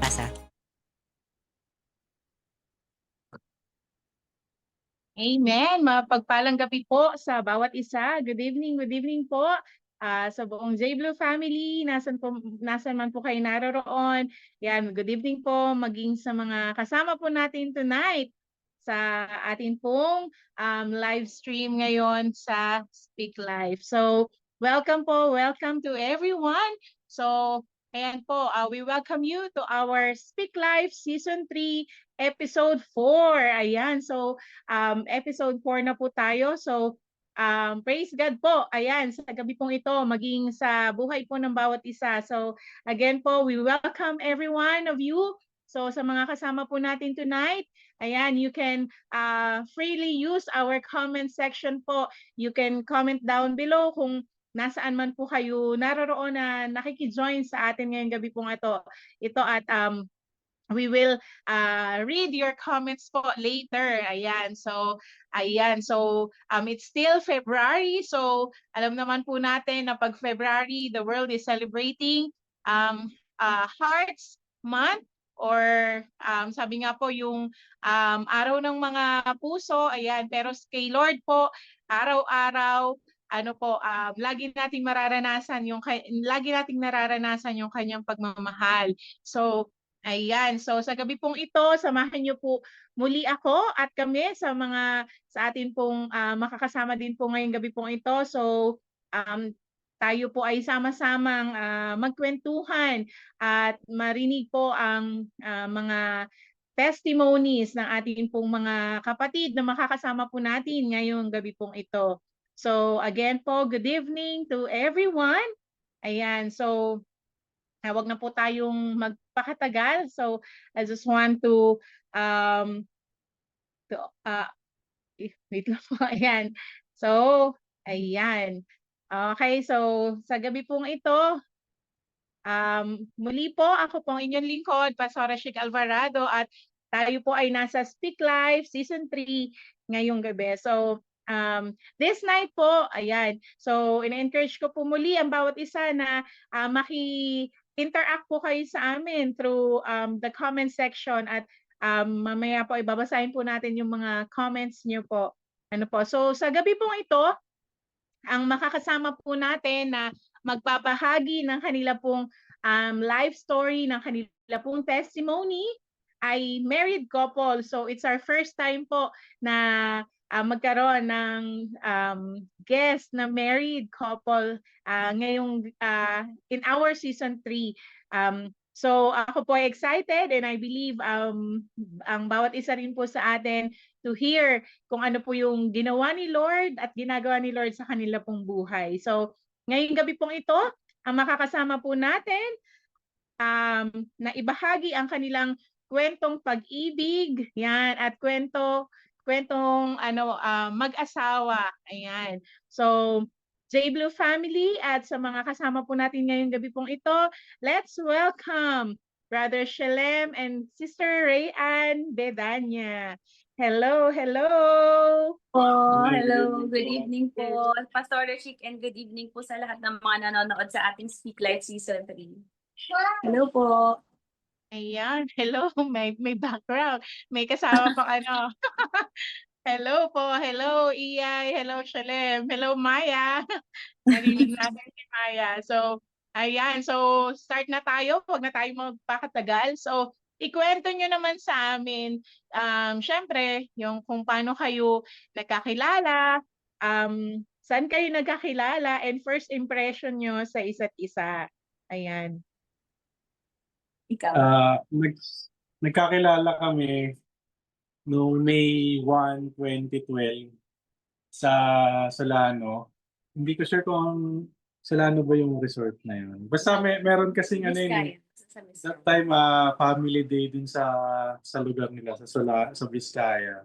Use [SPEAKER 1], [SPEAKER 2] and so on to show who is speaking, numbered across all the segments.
[SPEAKER 1] pag-asa.
[SPEAKER 2] Amen. Mapagpalang gabi po sa bawat isa. Good evening po sa buong J Blue family. Nasan man po kayo naroroon. Yan, good evening po maging sa mga kasama po natin tonight sa atin pong live stream ngayon sa Speak Life. So, welcome to everyone. So, ayan po, we welcome you to our Speak Life Season 3, Episode 4. Ayan, so episode 4 na po tayo. So, praise God po. Ayan, sa gabi pong ito, maging sa buhay po ng bawat isa. So, again po, we welcome every one of you. So, sa mga kasama po natin tonight, ayan, you can freely use our comment section po. You can comment down below kung nasaan man po kayo naroroon na nakikijoin sa atin ngayong gabi pong ito at we will read your comments po later. Ayan. So, it's still February. So, alam naman po natin na pag February, the world is celebrating Hearts Month or sabi nga po yung araw ng mga puso. Ayan. Pero kay Lord po, araw-araw, lagi nating nararanasan yung kanyang pagmamahal. So, ayan. So sa gabi pong ito, samahan niyo po muli ako at kami sa atin pong makakasama din po ngayong gabi pong ito. So tayo po ay sama-samang magkwentuhan at marinig po ang mga testimonies ng ating pong mga kapatid na makakasama po natin ngayong gabi pong ito. So again po, good evening to everyone. Ayan. So wag na po tayong magpakatagal. So I just want um to wait lang po. Ayan. So, ayan. Okay, so sa gabi pong ito, muli po ako pong inyong lingkod, Pastora Chic Alvarado at tayo po ay nasa Speak Life Season 3 ngayong gabi. So, this night po, ayan. So, ina-encourage ko po muli ang bawat isa na maki-interact po kayo sa amin through the comment section at mamaya po ibabasahin po natin yung mga comments niyo po. Ano po. So, sa gabi pong ito, ang makakasama po natin na magbabahagi ng kanila pong life story, ng kanila pong testimony ay married couple. So it's our first time po na magkaroon ng guest na married couple ngayong in our season 3. So ako po ay excited and I believe ang bawat isa rin po sa atin to hear kung ano po yung ginawa ni Lord at ginagawa ni Lord sa kanila pong buhay. So ngayong gabi pong ito, ang makakasama po natin na ibahagi ang kanilang kwentong pag-ibig, yan, at kwentong mag-asawa. Ayan. So, J Blue family at sa mga kasama po natin ngayong gabi pong ito, let's welcome Brother Shalem and Sister Rayanne Bedanya. Hello, hello!
[SPEAKER 3] Hello, good evening po, Pastor Chic, and good evening po sa lahat ng mga nanonood sa ating Speak Life Season 3. Hello po.
[SPEAKER 2] Ayan, hello, may background. May kasama pang Hello po, hello Iyay, hello Shalem, hello Maya. Narinig natin si Maya. So, ayan. So, start na tayo. Huwag na tayo magpakatagal. So, ikwento nyo naman sa amin, syempre, yung kung paano kayo nagkakilala, saan kayo nagkakilala, and first impression nyo sa isa't isa. Ayan.
[SPEAKER 3] Ikaw.
[SPEAKER 4] Nagkakilala kami noong May 1, 2012 sa Solano. Hindi ko sure kung Solano ba yung resort na yun. Basta meron kasing that time family day din sa lugar nila sa Vizcaya.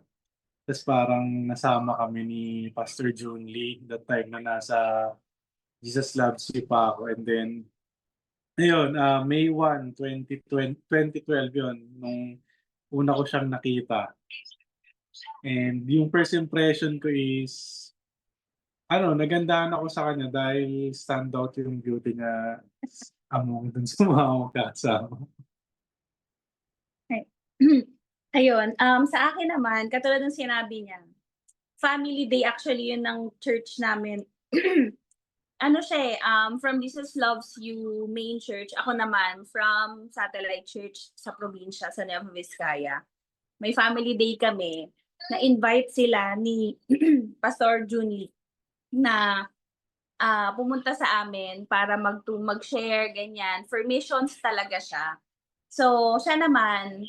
[SPEAKER 4] Tapos parang nasama kami ni Pastor June Lee that time na nasa Jesus Loves You pa ako. And then ayun, May 1, 2012 yun nung una ko siyang nakita. And yung first impression ko is nagandahan ako sa kanya dahil standout yung beauty niya among dun sa mga magkasama.
[SPEAKER 3] Ayun, sa akin naman, katulad ng sinabi niya, family day actually yun ng church namin. Ano siya from Jesus Loves You main church. Ako naman, from Satellite Church sa probinsya, sa Nueva Vizcaya. May family day kami. Na-invite sila ni Pastor Juni na pumunta sa amin para mag-share, ganyan. For missions talaga siya. So, siya naman,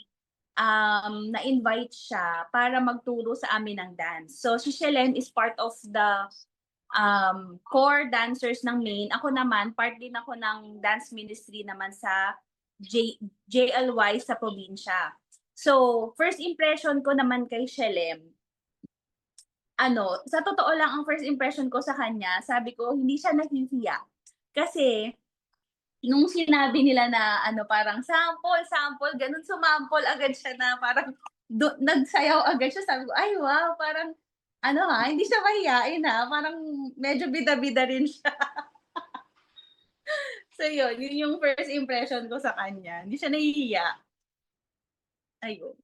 [SPEAKER 3] na-invite siya para magturo sa amin ng dance. So, si Shelen is part of the core dancers ng main. Ako naman, part din ako ng dance ministry naman sa JLY sa probinsya. So, first impression ko naman kay Shelem, sa totoo lang ang first impression ko sa kanya, sabi ko, hindi siya nahihiya. Kasi, nung sinabi nila na parang sample, ganun sumample agad siya na parang nagsayaw agad siya. Sabi ko, ay wow, parang hindi siya mahiyain parang medyo bida-bida rin siya. So yun yung first impression ko sa kanya. Hindi siya nahihiya. Ayun.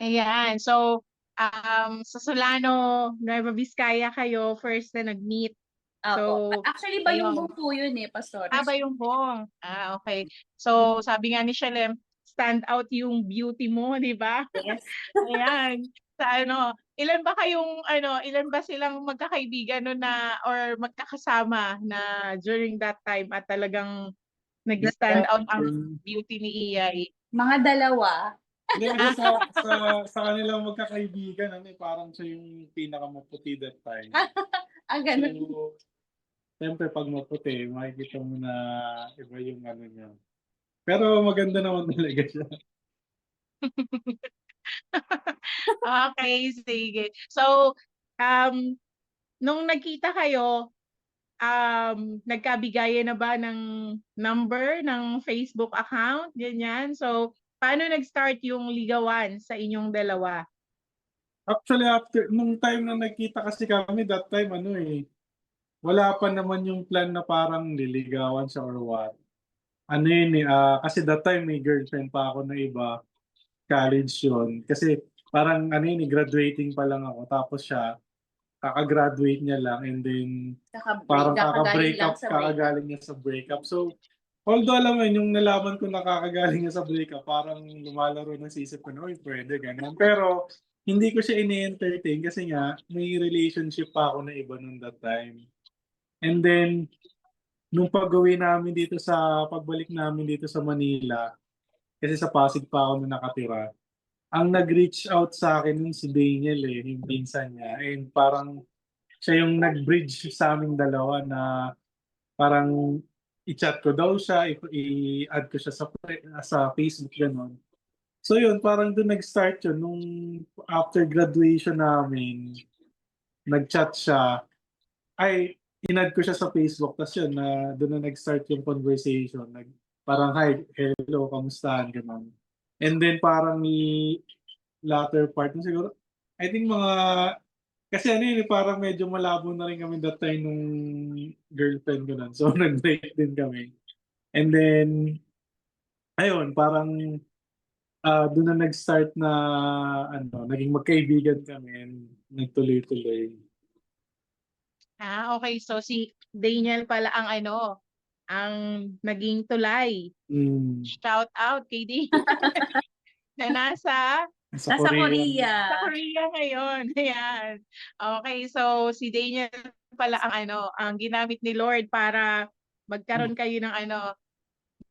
[SPEAKER 2] Ayan. So, sa Solano, Nueva Vizcaya kayo first na nag-meet.
[SPEAKER 3] Opo.
[SPEAKER 2] So,
[SPEAKER 3] Actually, Bayumbong
[SPEAKER 2] ayun.
[SPEAKER 3] po yun Pastor.
[SPEAKER 2] Bayumbong. Okay. So, sabi nga ni Shalem, stand out yung beauty mo, di ba?
[SPEAKER 3] Yes.
[SPEAKER 2] Ayan. Sa ilan ba silang magkakaibigan no na or magkakasama na during that time at talagang nag-stand out ang beauty ni Iyay?
[SPEAKER 3] Mga dalawa.
[SPEAKER 4] Hindi, kasi sa kanilang magkakaibigan, parang siya yung pinakamaputi that time.
[SPEAKER 3] Ganun.
[SPEAKER 4] So, siyempre pag maputi, makikita mo na iba yung niya. Pero maganda naman talaga siya.
[SPEAKER 2] Okay, sige. So, nung nagkita kayo, nagkabigayan na ba ng number ng Facebook account? Ganyan. So, paano nag-start yung ligawan sa inyong dalawa?
[SPEAKER 4] Actually, nung time na nagkita kasi kami, that time, wala pa naman yung plan na parang liligawan siya or what. Kasi that time may girlfriend pa ako na iba, college yun. Kasi parang graduating pa lang ako. Tapos siya, kaka-graduate niya lang and then parang kakagaling niya sa breakup. So, although alam mo yun, yung nalaman ko na kakagaling niya sa breakup, parang lumalaro ng sisip ko na, pwede, ganun. Pero, hindi ko siya ini-entertain kasi nga, may relationship pa ako na iba nung that time. And then, nung pagbalik namin dito sa Manila, kasi sa Pasig pa ako na nakatira, ang nag-reach out sa akin yung si Daniel yung pinsan niya. And parang siya yung nag-bridge sa aming dalawa na parang i-chat ko daw siya, i-add ko siya sa Facebook, gano'n. So yun, parang doon nag-start yun. Nung after graduation namin, nag-chat siya. In-add ko siya sa Facebook. Tapos yun, doon na nag-start yung conversation. Parang, hi, hello, kamustahan, gano'n. And then parang latter part na siguro, I think kasi parang medyo malabo na rin kami that time nung girlfriend ko nun. So, nag-break din kami. And then, ayun, parang doon na nag-start na, naging magkaibigan kami and nagtuloy-tuloy.
[SPEAKER 2] Okay. So, si Daniel pala ang ang naging tulay. Shout out kay Daniel na nasa
[SPEAKER 3] Korea.
[SPEAKER 2] Sa Korea ngayon. Ayan. Okay, so si Daniel pala ang ginamit ni Lord para magkaroon kayo ng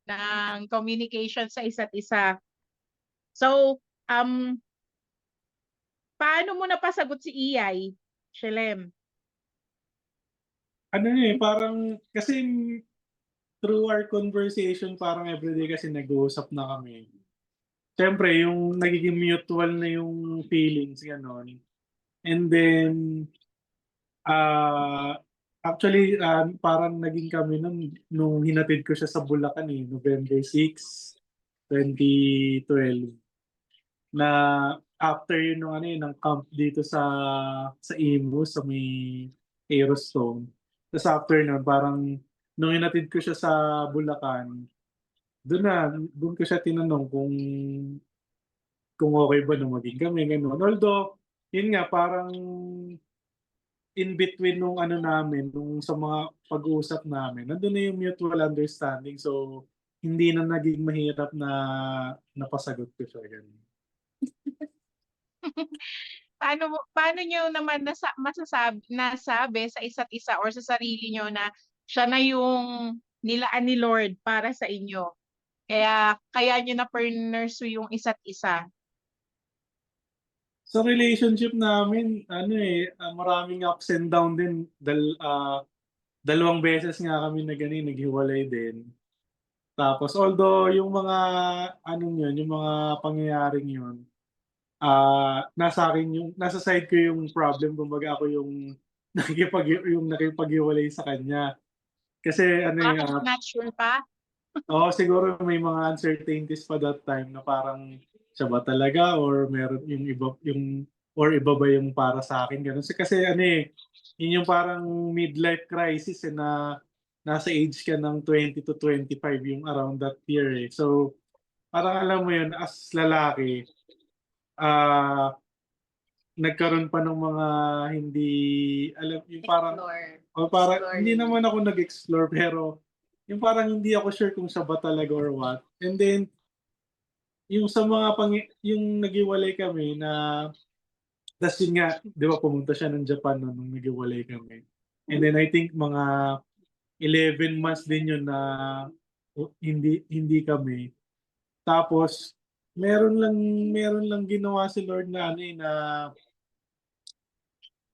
[SPEAKER 2] ng communication sa isa't isa. So, paano mo napasagot si Iyay, Shelem?
[SPEAKER 4] Parang, kasi through our conversation, parang everyday kasi nag-uusap na kami. Siyempre, yung nagiging mutual na yung feelings, gano'n. And then, actually, parang naging kami nung hinatid ko siya sa Bulacan November 6, 2012. Na after yun ng camp dito sa Imus, sa may Aerostone. Tapos after nun, parang nung hinatid ko siya sa Bulacan, doon ko siya tinanong kung okay ba na maging kami, gano'n. Although, yun nga, parang in between nung ano namin, nung sa mga pag-uusap namin, nandun na yung mutual understanding. So, hindi na naging mahirap na napasagot ko siya. Ganun.
[SPEAKER 2] Paano niyo naman nasabi sa isa't isa or sa sarili niyo na siya na yung nilaan ni Lord para sa inyo? Kaya niyo na pursue yung isa't isa.
[SPEAKER 4] Sa relationship namin, maraming ups and down din. Dalawang beses nga kami naghiwalay din. Tapos, although yung mga, yung mga pangyayaring yun, nasa akin nasa side ko yung problem, kumbaga ako yung nakipaghiwalay sa kanya. Kasi
[SPEAKER 2] Bakit not sure pa?
[SPEAKER 4] oo, siguro may mga uncertainties pa that time na parang siya ba talaga or meron yung iba or iba ba yung para sa akin ganun. Kasi yun yung parang midlife crisis na nasa age ka ng 20 to 25 yung around that year eh. So parang alam mo yun as lalaki, ah nagkaroon pa ng mga hindi alam yung parang
[SPEAKER 3] Explore.
[SPEAKER 4] o parang
[SPEAKER 3] Explore
[SPEAKER 4] hindi
[SPEAKER 3] yun.
[SPEAKER 4] naman ako nag-explore pero yung parang hindi ako sure kung siya ba talaga or what. And then yung sa mga yung naghiwalay kami na tas yun nga, 'di ba pumunta siya ng Japan nung naghiwalay kami. And then I think mga 11 months din yun na hindi hindi kami. Tapos meron lang ginawa si Lord na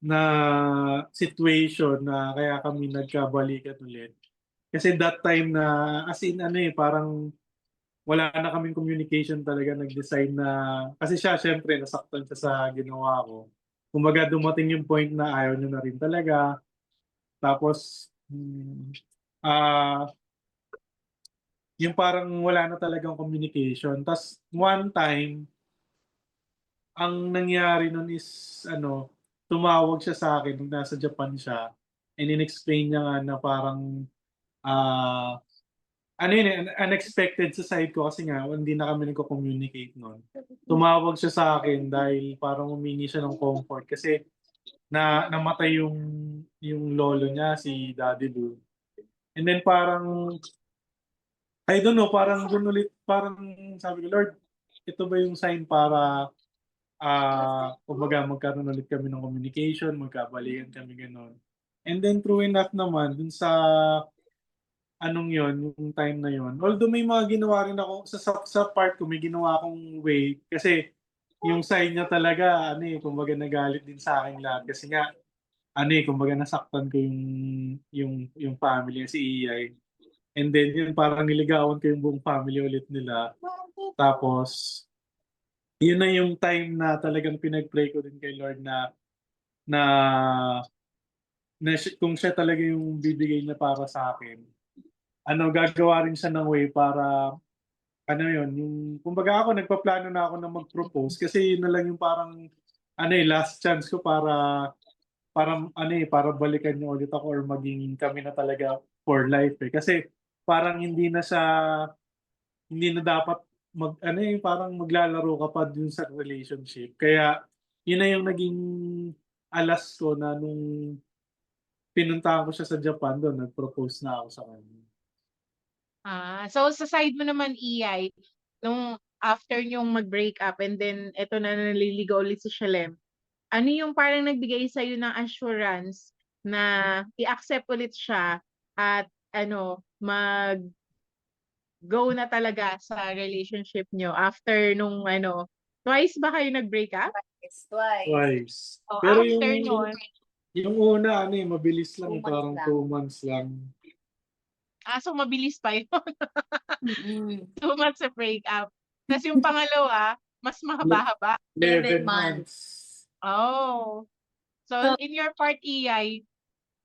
[SPEAKER 4] na situation na kaya kami nagkabalikan ulit. Kasi that time na as in parang wala na kaming communication talaga nag-decide na kasi siya siyempre nasaktan siya sa ginawa ko. Kumbaga dumating yung point na ayaw niya na rin talaga. Tapos ah yung parang wala na talagang communication. Tapos one time ang nangyari nun is tumawag siya sa akin nung nasa Japan siya and in-explain niya nga na parang ah unexpected sa side ko kasi nga hindi na kami nagko-communicate nun. Tumawag siya sa akin dahil parang humingi siya ng comfort kasi namatay yung lolo niya, si Daddy Lou. And then parang, I don't know, parang dun ulit, parang sabi ko, Lord, ito ba yung sign para kumbaga magkaroon ulit kami ng communication, magkabalikan kami gano'n. And then true enough naman, dun sa yung time na yun. Although may mga ginawa rin ako, sa part ko, may ginawa akong way. Kasi yung side niya talaga, kumbaga nagalit din sa akin lahat. Kasi nga, kumbaga nasaktan ko yung family niya, si Iyay. And then yun, parang niligawan ko yung buong family ulit nila. Tapos, yun na yung time na talagang pinag-pray ko din kay Lord na, kung siya talaga yung bibigay niya para sa akin, gagawa rin siya ng way para yun, yung kumbaga ako nagpaplano na ako na mag-propose kasi yun na lang yung parang last chance ko para balikan niyo ulit ako or maging kami na talaga for life eh. Kasi parang hindi na dapat parang maglalaro ka pa dun sa relationship. Kaya yun na yung naging alas ko na nung pinuntahan ko siya sa Japan doon, nag-propose na ako sa kanya.
[SPEAKER 2] So sa side mo naman, Iyay, nung after niyong mag-break up and then eto na naliligaw ulit si Shalem, ano yung parang nagbigay sa'yo ng assurance na i-accept ulit siya at mag-go na talaga sa relationship niyo after nung twice ba kayo nag-break up?
[SPEAKER 3] Yes, twice.
[SPEAKER 4] Twice.
[SPEAKER 2] O
[SPEAKER 4] Pero
[SPEAKER 2] after nun,
[SPEAKER 4] yung una, mabilis lang,
[SPEAKER 3] 2 months
[SPEAKER 4] parang
[SPEAKER 3] lang.
[SPEAKER 4] 2 months lang.
[SPEAKER 2] so mabilis pa yun.
[SPEAKER 3] Mm-mm.
[SPEAKER 2] 2 months sa breakup. Tapos yung pangalawa, mas mahaba-haba.
[SPEAKER 3] 11 months.
[SPEAKER 2] Oh. So
[SPEAKER 3] So,
[SPEAKER 2] in your part, Iyay,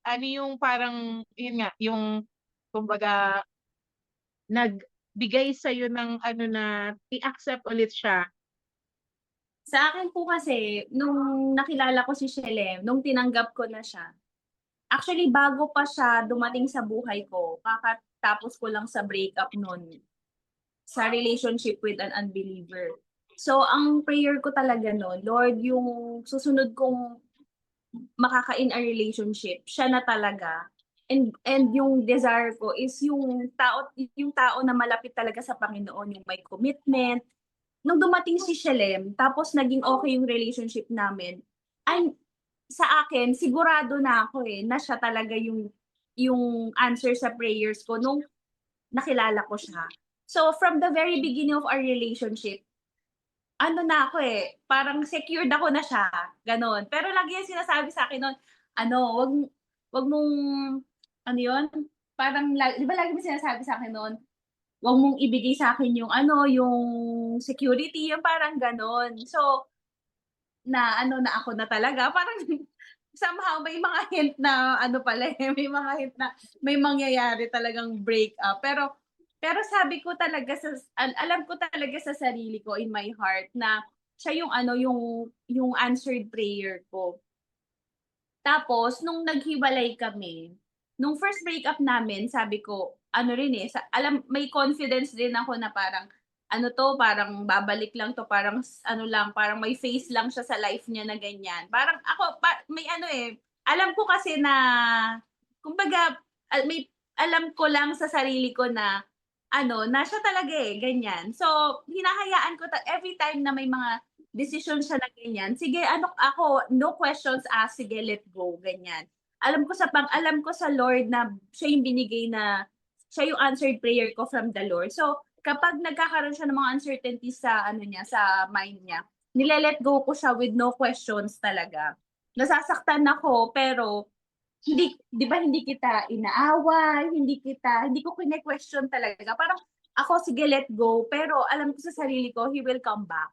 [SPEAKER 2] ano yung parang, yun nga, yung kumbaga, nagbigay sa'yo ng na i-accept ulit siya.
[SPEAKER 3] sa akin po kasi, nung nakilala ko si Shelem, nung tinanggap ko na siya, actually bago pa siya dumating sa buhay ko, kakatapos ko lang sa breakup nun. sa relationship with an unbeliever. So, ang prayer ko talaga no, Lord, yung susunod kong makaka-in a relationship, siya na talaga. And yung desire ko is yung tao na malapit talaga sa Panginoon, yung may commitment. Nung dumating si Shalem, tapos naging okay yung relationship namin, sa akin, sigurado na ako na siya talaga yung answer sa prayers ko nung nakilala ko siya. So, from the very beginning of our relationship, ano na ako parang secured ako na siya, gano'n. Pero lagi yung sinasabi sa akin no'n, wag mong ano 'yun, parang 'di ba lagi mo sinasabi sa akin no'n, wag mong ibigay sa akin yung security, yung parang gano'n. So, na ako na talaga, parang somehow may mga hint na ano pala, may mga hint na may mangyayari talagang break up. Pero sabi ko talaga alam ko talaga sa sarili ko in my heart na siya yung answered prayer ko. Tapos nung naghiwalay kami, nung first breakup namin sabi ko ano rin may confidence din ako na parang ano 'to, parang babalik lang 'to, parang ano lang, parang may phase lang siya sa life niya na ganyan. Parang ako may alam ko kasi na kumbaga may alam ko lang sa sarili ko na na siya talaga ganyan. So, hinahayaan ko every time na may mga desisyon siya na ganyan, sige ako, no questions asked, sige let go, ganyan. Alam ko sa Lord na siya yung binigay na siya yung answered prayer ko from the Lord. So, kapag nagkakaroon siya ng mga uncertainties sa sa mind niya, nile-let go ko siya with no questions talaga. Nasasaktan ako pero hindi 'di ba hindi kita inaaway, hindi ko kine-question talaga. Parang ako sige let go, pero alam ko sa sarili ko he will come back.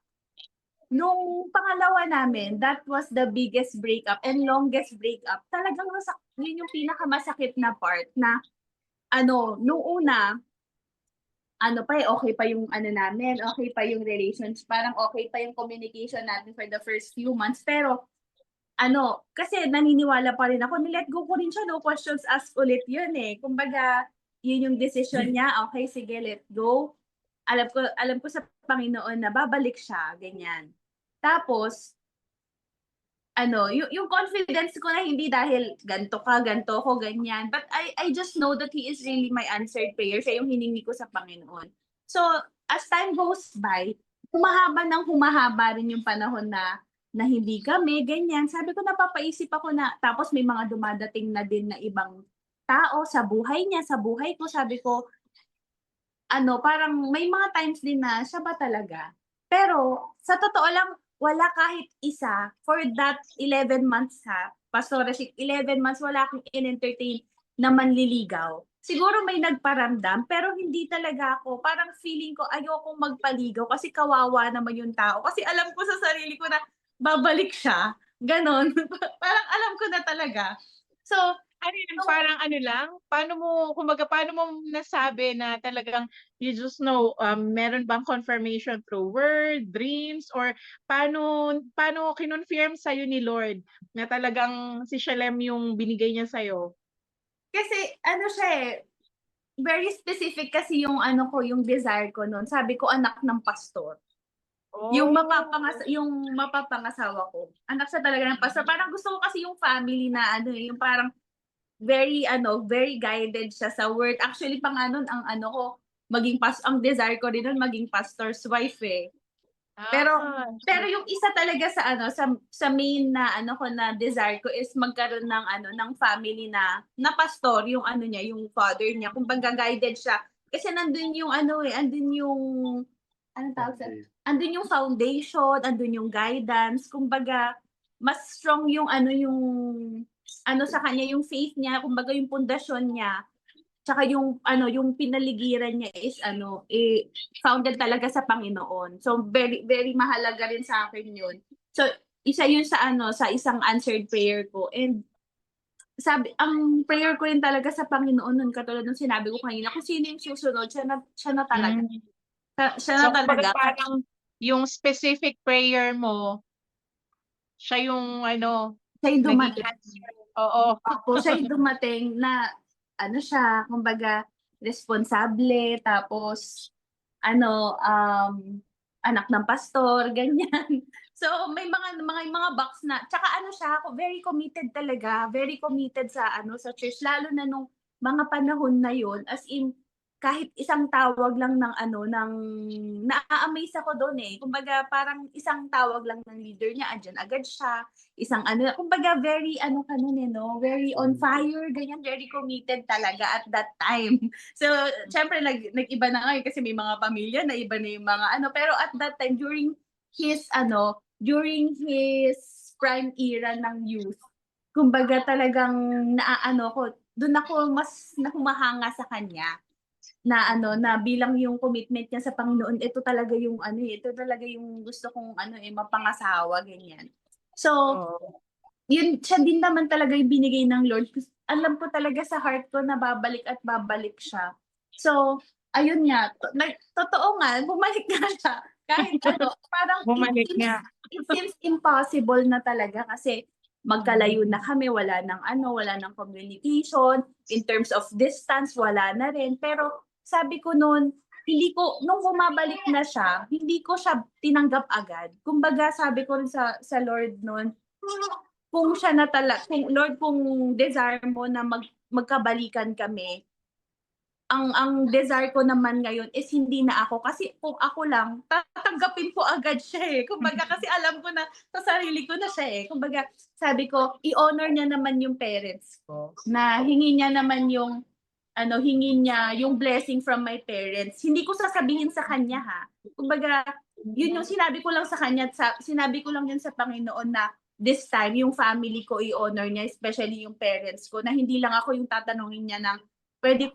[SPEAKER 3] Nung pangalawa namin, that was the biggest breakup and longest breakup. Talagang yun yung pinakamasakit na part na nung una okay pa yung namin, okay pa yung relations, parang okay pa yung communication natin for the first few months. Pero kasi naniniwala pa rin ako, ni-let go ko rin siya, no questions asked ulit yun Kumbaga, yun yung decision niya, okay sige let go. Alam ko sa Panginoon na babalik siya, ganyan. Tapos, yung confidence ko na hindi dahil ganto ako, ganyan. But I just know that He is really my answered prayer. Siya yung hiningi ko sa Panginoon. So, as time goes by, humahaba rin yung panahon na hindi kami, ganyan. Sabi ko, napapaisip ako na, tapos may mga dumadating na din na ibang tao sa buhay niya, sa buhay ko. Sabi ko, parang may mga times din na siya ba talaga? Pero, sa totoo lang, wala kahit isa for that 11 months Pastor Rashid, 11 months wala akong in-entertain na manliligaw. Siguro may nagparamdam, pero hindi talaga ako. Parang feeling ko ayokong magpaligaw kasi kawawa naman yung tao. Kasi alam ko sa sarili ko na babalik siya. Ganon. Parang alam ko na talaga. So,
[SPEAKER 2] Ano yun, parang ano lang, paano mo nasabi na talagang you just know, meron bang confirmation through word, dreams, or paano kinonfirm sa'yo ni Lord na talagang si Shalem yung binigay niya sa'yo?
[SPEAKER 3] kasi siya very specific kasi yung yung desire ko noon. Sabi ko anak ng pastor. Yung mapapangasawa ko. Anak siya talaga ng pastor. Parang gusto ko kasi yung family na yung parang very guided siya sa word. Actually pa nga nun ang ang desire ko rin nun maging pastor's wife Pero yung isa talaga sa main na ko na desire ko is magkaroon ng ng family na pastor yung niya, yung father niya. Kumbaga guided siya. Kasi nandun yung andun yung anong tawag sa andun yung foundation, andun yung guidance. Kumbaga mas strong yung yung sa kanya yung faith niya, kumbaga yung pundasyon niya. Tsaka yung yung pinaligiran niya is founded talaga sa Panginoon. So very very mahalaga rin sa akin 'yun. So isa 'yun sa sa isang answered prayer ko. And ang prayer ko rin talaga sa Panginoon nun katulad ng sinabi ko kanina, kung sino yung susunod, siya na talaga. Siya na
[SPEAKER 2] So, kumbaga
[SPEAKER 3] talaga.
[SPEAKER 2] parang yung specific prayer mo, siya yung
[SPEAKER 3] Siya yung
[SPEAKER 2] naging
[SPEAKER 3] dumating.
[SPEAKER 2] answer. Oo.
[SPEAKER 3] Opo, siya yung dumating na siya, kumbaga responsable, tapos ano, anak ng pastor, ganyan. So, may mga box na tsaka ano siya, very committed talaga, very committed sa ano, sa church lalo na nung mga panahon na yon, as in kahit isang tawag lang ng ano, naa-amaze ako dun, eh. Kumbaga parang isang tawag lang ng leader niya, andiyan agad siya. Isang ano, kumbaga very ano ka nun, eh, 'no, very on fire, ganyan, very committed talaga at that time. So, siyempre nag-iba na ngayon kasi may mga pamilya na iba na yung mga ano, pero at that time during his prime era ng youth, kumbaga talagang naaano ko, dun ako mas humahanga sa kanya. Na ano, na bilang yung commitment niya sa Panginoon, ito talaga yung ano, eh, ito talaga yung gusto kong ano, eh, mapangasawa, ganyan. So,
[SPEAKER 2] Oo.
[SPEAKER 3] yun siya din naman talaga yung binigay ng Lord. Alam ko talaga sa heart ko na babalik at babalik siya. So, ayun nga, totoo nga, bumalik nga siya. Kahit ano, parang
[SPEAKER 2] Bumalik nga.
[SPEAKER 3] it seems impossible na talaga kasi magkalayo na kami, wala ng communication, in terms of distance, wala na rin. Pero sabi ko no'n, nung bumabalik na siya, hindi ko siya tinanggap agad. Kumbaga sabi ko rin sa Lord no'n, kung siya na kung Lord, kung desire mo na magkabalikan kami, ang desire ko naman ngayon is hindi na ako. Kasi kung ako lang, tatanggapin ko agad siya, eh. Kumbaga kasi alam ko na sa sarili ko na siya, eh. Kumbaga sabi ko, i-honor niya naman yung parents ko, na hingin niya yung blessing from my parents. Hindi ko sasabihin sa kanya, ha. Kumbaga, yun yung sinabi ko lang sa kanya, sinabi ko lang yun sa Panginoon na this time, yung family ko i-honor niya, especially yung parents ko, na hindi lang ako yung tatanungin niya ng, pwede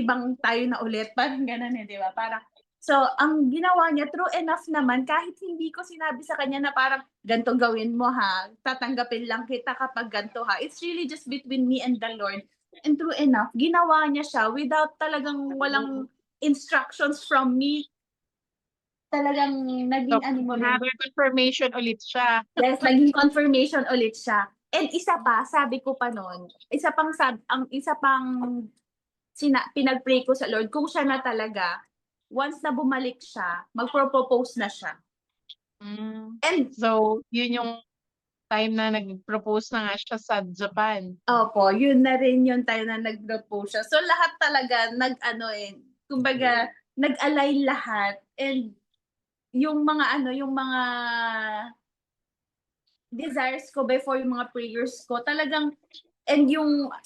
[SPEAKER 3] bang tayo na ulit? Parang gano'n, eh, di ba? Parang, so, ang ginawa niya, true enough naman, kahit hindi ko sinabi sa kanya na parang, ganito gawin mo, ha, tatanggapin lang kita kapag ganito, ha. It's really just between me and the Lord. And true enough, ginawa niya siya without talagang walang instructions from me. Talagang
[SPEAKER 2] So,
[SPEAKER 3] naging ano mo rin.
[SPEAKER 2] confirmation ulit siya.
[SPEAKER 3] Yes, naging confirmation ulit siya. And isa pa, sabi ko pa no'n, isa pang pinag-pray ko sa Lord, kung siya na talaga, once na bumalik siya, magpro-propose na siya. And
[SPEAKER 2] So, yun yung time na nag-propose na nga siya sa Japan.
[SPEAKER 3] opo, yun na rin yung time na nag-propose siya. So lahat talaga nag-ano, eh, kumbaga nag-align lahat, and yung mga desires ko before, yung mga prayers ko talagang, and yung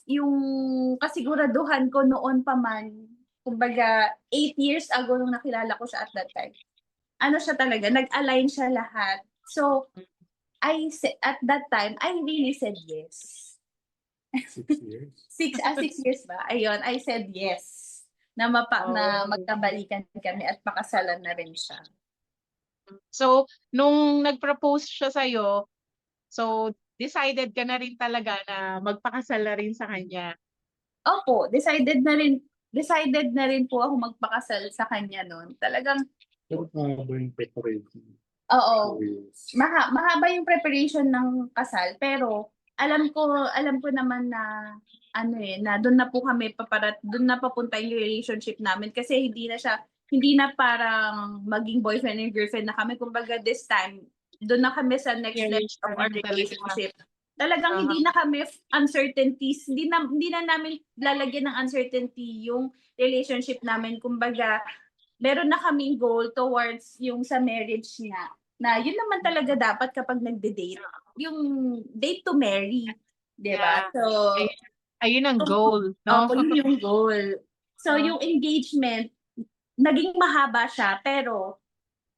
[SPEAKER 3] kasiguraduhan ko noon pa man, kumbaga 8 years ago nung nakilala ko siya at that time, ano siya talaga, nag-align siya lahat. So, at that time, I really said yes.
[SPEAKER 4] 6 years.
[SPEAKER 3] 6 years ba? Ayun, I said yes. Na magkabalikan kami at pakasalan na rin siya.
[SPEAKER 2] So, nung nag-propose siya sa'yo, so, decided ka na rin talaga na magpakasal na rin sa kanya.
[SPEAKER 3] Opo, decided na rin po ako magpakasal sa kanya no'n. Talagang,
[SPEAKER 4] Pero mahaba yung preparation.
[SPEAKER 3] oo,
[SPEAKER 4] 2 years.
[SPEAKER 3] mahaba yung preparation ng kasal, pero alam ko naman na ano, eh, na do'n na po kami do'n na papunta yung relationship namin, kasi hindi na parang maging boyfriend and girlfriend na kami. Kumbaga this time, do'n na kami sa next level
[SPEAKER 2] Serious
[SPEAKER 3] of
[SPEAKER 2] na
[SPEAKER 3] our
[SPEAKER 2] rin talaga.
[SPEAKER 3] relationship. Talagang hindi na kami uncertainties, hindi na namin lalagyan ng uncertainty yung relationship namin. Kumbaga, meron na kaming goal towards yung sa marriage niya, na yun naman talaga dapat kapag nagde-date, yung date to marry, 'di ba?
[SPEAKER 2] Yeah.
[SPEAKER 3] So,
[SPEAKER 2] Ayun ang goal, no?
[SPEAKER 3] opo, yun yung goal. So, yung engagement, naging mahaba siya, pero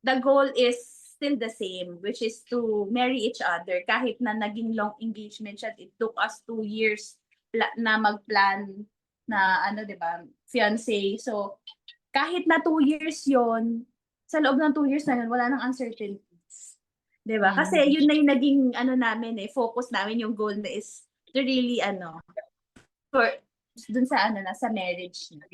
[SPEAKER 3] the goal is still the same, which is to marry each other. Kahit na naging long engagement siya, it took us 2 years na mag-plan na ano, 'di ba, fiancé. So, kahit na 2 years 'yon, sa loob ng 2 years na 'yon, wala ng uncertainties, 'di ba? Kasi yun na yung naging ano namin, eh, focus namin, yung goal na is to really for dun sa sa marriage niya.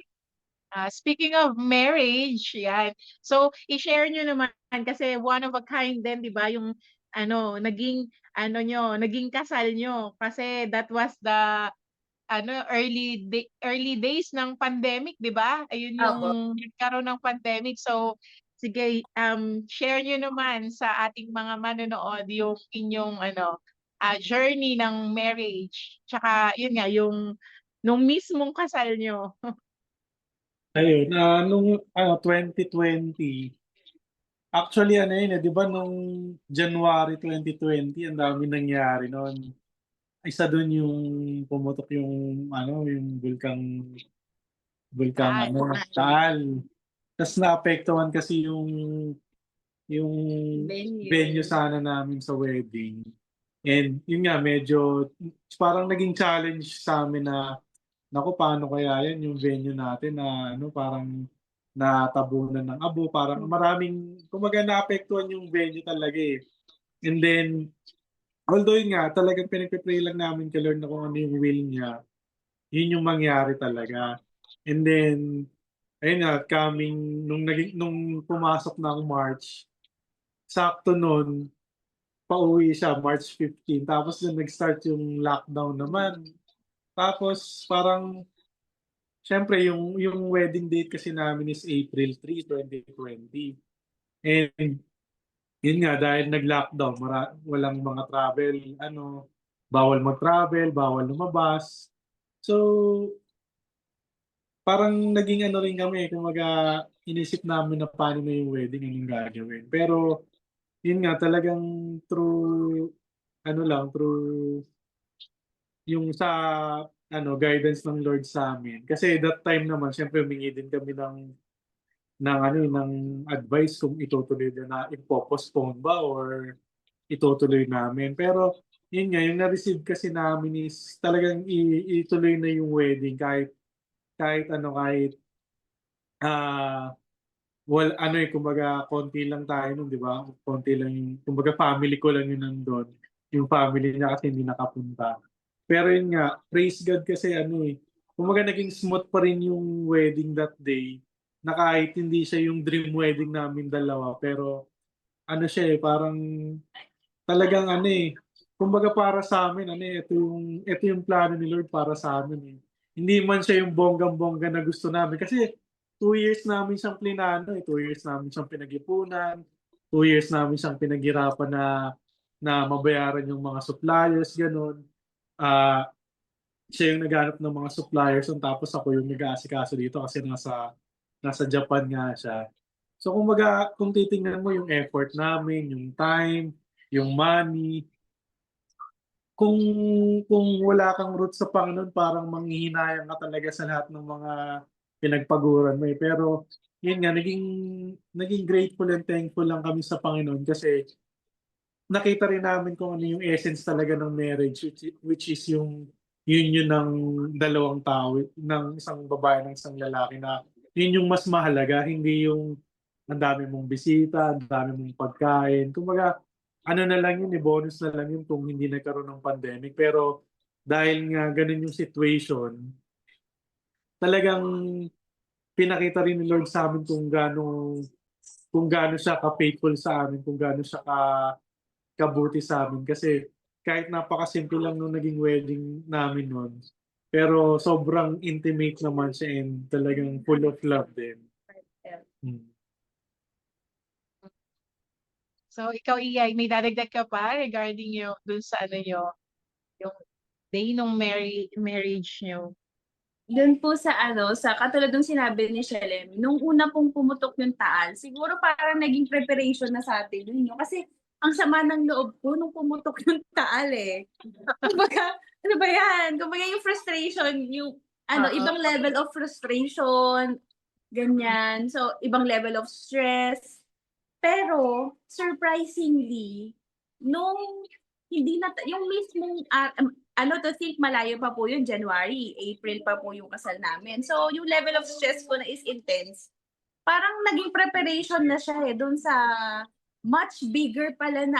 [SPEAKER 2] Speaking of marriage, yan. So, i-share nyo naman kasi one of a kind din, di ba? Yung naging kasal nyo. Kasi that was the early days ng pandemic, 'di ba? Ayun yung
[SPEAKER 3] Opo.
[SPEAKER 2] nagkaroon ng pandemic. So sige, share niyo naman sa ating mga manonood yung inyong journey ng marriage. Tsaka yun nga yung nung mismong kasal niyo.
[SPEAKER 4] Ayun, nung 2020, actually ano yun, 'di ba nung January 2020 ang daming nangyari nun. Isa dun yung pumutok yung yung bulkang
[SPEAKER 2] Taal.
[SPEAKER 4] Taal. Tas naapektuhan kasi yung venue
[SPEAKER 3] Venue.
[SPEAKER 4] sana namin sa wedding. And yun nga, medyo parang naging challenge sa amin na, naku, paano kaya yan yung venue natin na parang natabunan ng abo, parang maraming, kumbaga naapektuhan yung venue talaga eh. And then, although yun nga, talagang pinagpipray lang namin kay Lord na kung ano yung will niya, yun yung mangyari talaga. And then, ayun nga, nung pumasok na ang March, sakto nun, pauwi siya, March 15. Tapos dun nag-start yung lockdown naman. Tapos parang, syempre yung wedding date kasi namin is April 3, 2020. And yun nga, dahil nag-lockdown, walang mga travel, bawal mag-travel, bawal lumabas. So, parang naging rin kami, kumbaga inisip namin na paano na yung wedding, anong gagawin. Pero yun nga, talagang through, through yung sa guidance ng Lord sa amin. Kasi that time naman, syempre humingi din kami ng advice kung itutuloy na ipo-postpone ba or itutuloy namin. Pero yun nga, yung na-receive kasi namin is talagang ituloy na yung wedding kahit ah kumbaga konti lang tayo nun, 'di ba? Konti lang yung, kumbaga family ko lang yun nandun. Yung family niya kasi hindi nakapunta. Pero yun nga, praise God kasi kumbaga naging smooth pa rin yung wedding that day. Na kahit hindi siya yung dream wedding namin dalawa, pero siya parang talagang kumbaga para sa amin ito yung plano ni Lord para sa amin eh. Hindi man siya yung bonggang-bongga na gusto namin kasi 2 years namin siyang plinano eh. 2 years namin siyang pinag-ipunan, 2 years namin siyang pinaghirapan na mabayaran yung mga suppliers, gano'n. Ah, Siya yung naghanap ng mga suppliers tapos ako yung nag-aasikaso dito kasi nasa Japan nga siya. So kumbaga, kung titingnan mo yung effort namin, yung time, yung money, kung wala kang roots sa Panginoon, parang manghihinayang ka talaga sa lahat ng mga pinagpaguran mo eh. Pero yun nga, naging grateful and thankful lang kami sa Panginoon kasi nakita rin namin kung ano yung essence talaga ng marriage, which is yung union ng dalawang tao, ng isang babae ng isang lalaki, na yun yung mas mahalaga, hindi yung ang dami mong bisita, ang dami mong pagkain. Kumbaga, ano na lang yun, bonus na lang yun kung hindi nagkaroon ng pandemic. Pero dahil nga ganun yung situation, talagang pinakita rin ni Lord sa amin kung gaano siya ka-faithful sa amin, kung gaano siya kabuti sa amin. Kasi kahit napakasimple lang nung naging wedding namin nun, pero sobrang intimate naman siya and talagang full of love din. Hmm.
[SPEAKER 2] So ikaw, Iyay, may dadagdag ka pa regarding yung dun sa yung day nung marriage niyo?
[SPEAKER 3] Doon po sa katulad ng sinabi ni Shelem, nung una pong pumutok yung Taal, siguro parang naging preparation na sa atin yun, no? Kasi ang sama ng loob ko nung pumutok yung Taal eh. Kumbaga, ano ba yan? Kumbaga yung frustration, yung
[SPEAKER 2] Oo.
[SPEAKER 3] ibang level of frustration, ganyan. So, ibang level of stress. Pero, surprisingly, nung hindi na, yung mismong, to think malayo pa po yun, January, April pa po yung kasal namin. So, yung level of stress ko na is intense. Parang naging preparation na siya doon sa much bigger pala na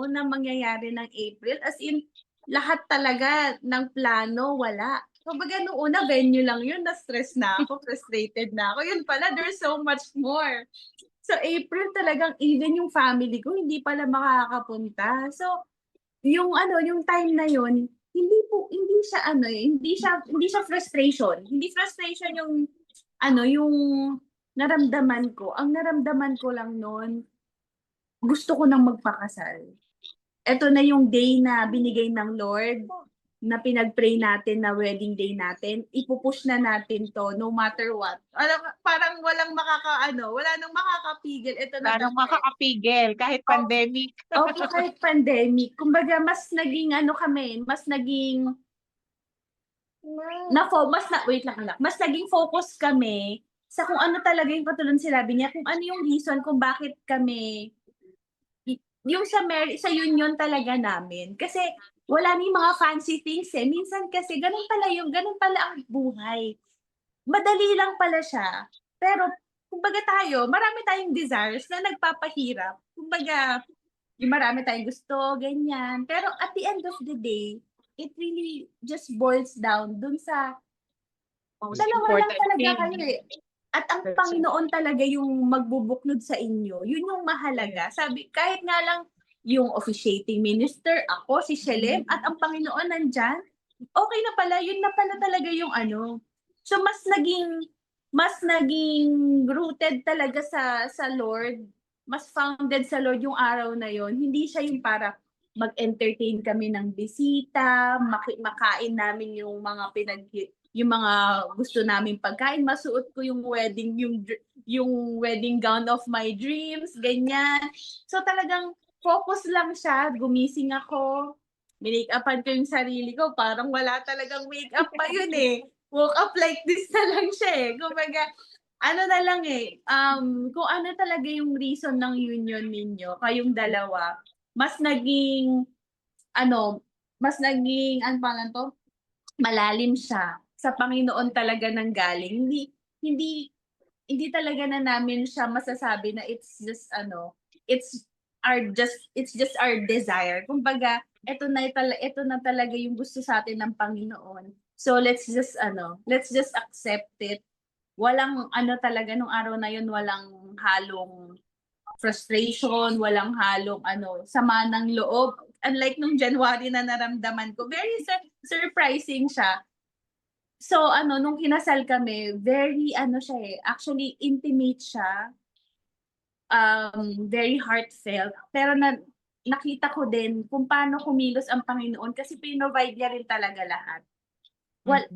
[SPEAKER 3] na mangyayari ng April. As in, lahat talaga ng plano, wala. Kumbaga nung una, venue lang yun, na-stress na ako, frustrated na ako. Yun pala, there's so much more. So, April talagang even yung family ko, hindi pala makakapunta. So, yung time na yun, hindi siya ano eh, hindi siya frustration. Hindi frustration yung yung naramdaman ko. Ang naramdaman ko lang noon, gusto ko nang magpakasal. Eto na yung day na binigay ng Lord, na pinag-pray natin na wedding day natin, ipupush na natin to no matter what. Parang wala nang makakapigil. Ito na
[SPEAKER 2] Parang
[SPEAKER 3] kami.
[SPEAKER 2] makakapigil kahit
[SPEAKER 3] Oh.
[SPEAKER 2] pandemic.
[SPEAKER 3] Opo, kahit pandemic. Kumbaga, mas naging wait lang anak, mas naging focus kami sa kung ano talaga yung katulad sinabi niya, kung ano yung reason kung bakit kami yung sa union talaga namin. Kasi wala ni mga fancy things eh. Minsan kasi ganun pala ang buhay. Madali lang pala siya. Pero kumbaga marami tayong desires na nagpapahirap. Kumbaga, yung marami tayong gusto, ganyan. Pero at the end of the day, it really just boils down dun sa
[SPEAKER 2] Most
[SPEAKER 3] dalawa lang
[SPEAKER 2] important
[SPEAKER 3] talaga
[SPEAKER 2] thing.
[SPEAKER 3] kayo eh. At ang
[SPEAKER 2] That's
[SPEAKER 3] Panginoon talaga yung magbubuklod sa inyo. Yun yung mahalaga. Sabi, kahit nga lang yung officiating minister, ako, si Shelem, at ang Panginoon nandyan, okay na pala, yun na pala talaga yung So mas naging rooted talaga sa Lord, mas founded sa Lord yung araw na yon. Hindi siya yung para mag-entertain kami ng bisita, makain namin yung mga gusto naming pagkain, masuot ko yung wedding gown of my dreams, ganyan. So talagang focus lang siya, gumising ako, minake-upan ko yung sarili ko, parang wala talagang make-up pa yun eh. Woke up like this na lang siya eh. Kumbaga, na lang eh, kung ano talaga yung reason ng union ninyo, kayong dalawa, mas naging, malalim siya sa Panginoon talaga nang galing. Hindi hindi talaga na namin siya masasabi na it's just it's just our desire. Kumbaga, ito na talaga yung gusto sa atin ng Panginoon. So let's just accept it. Walang talaga nung araw na yun, walang halong frustration, walang halong sama ng loob. Unlike nung January na naramdaman ko, very surprising siya. So nung kinasal kami, very siya eh, actually intimate siya. Very heartfelt. Pero nakita ko din kung paano kumilos ang Panginoon kasi pinrovide niya rin talaga lahat.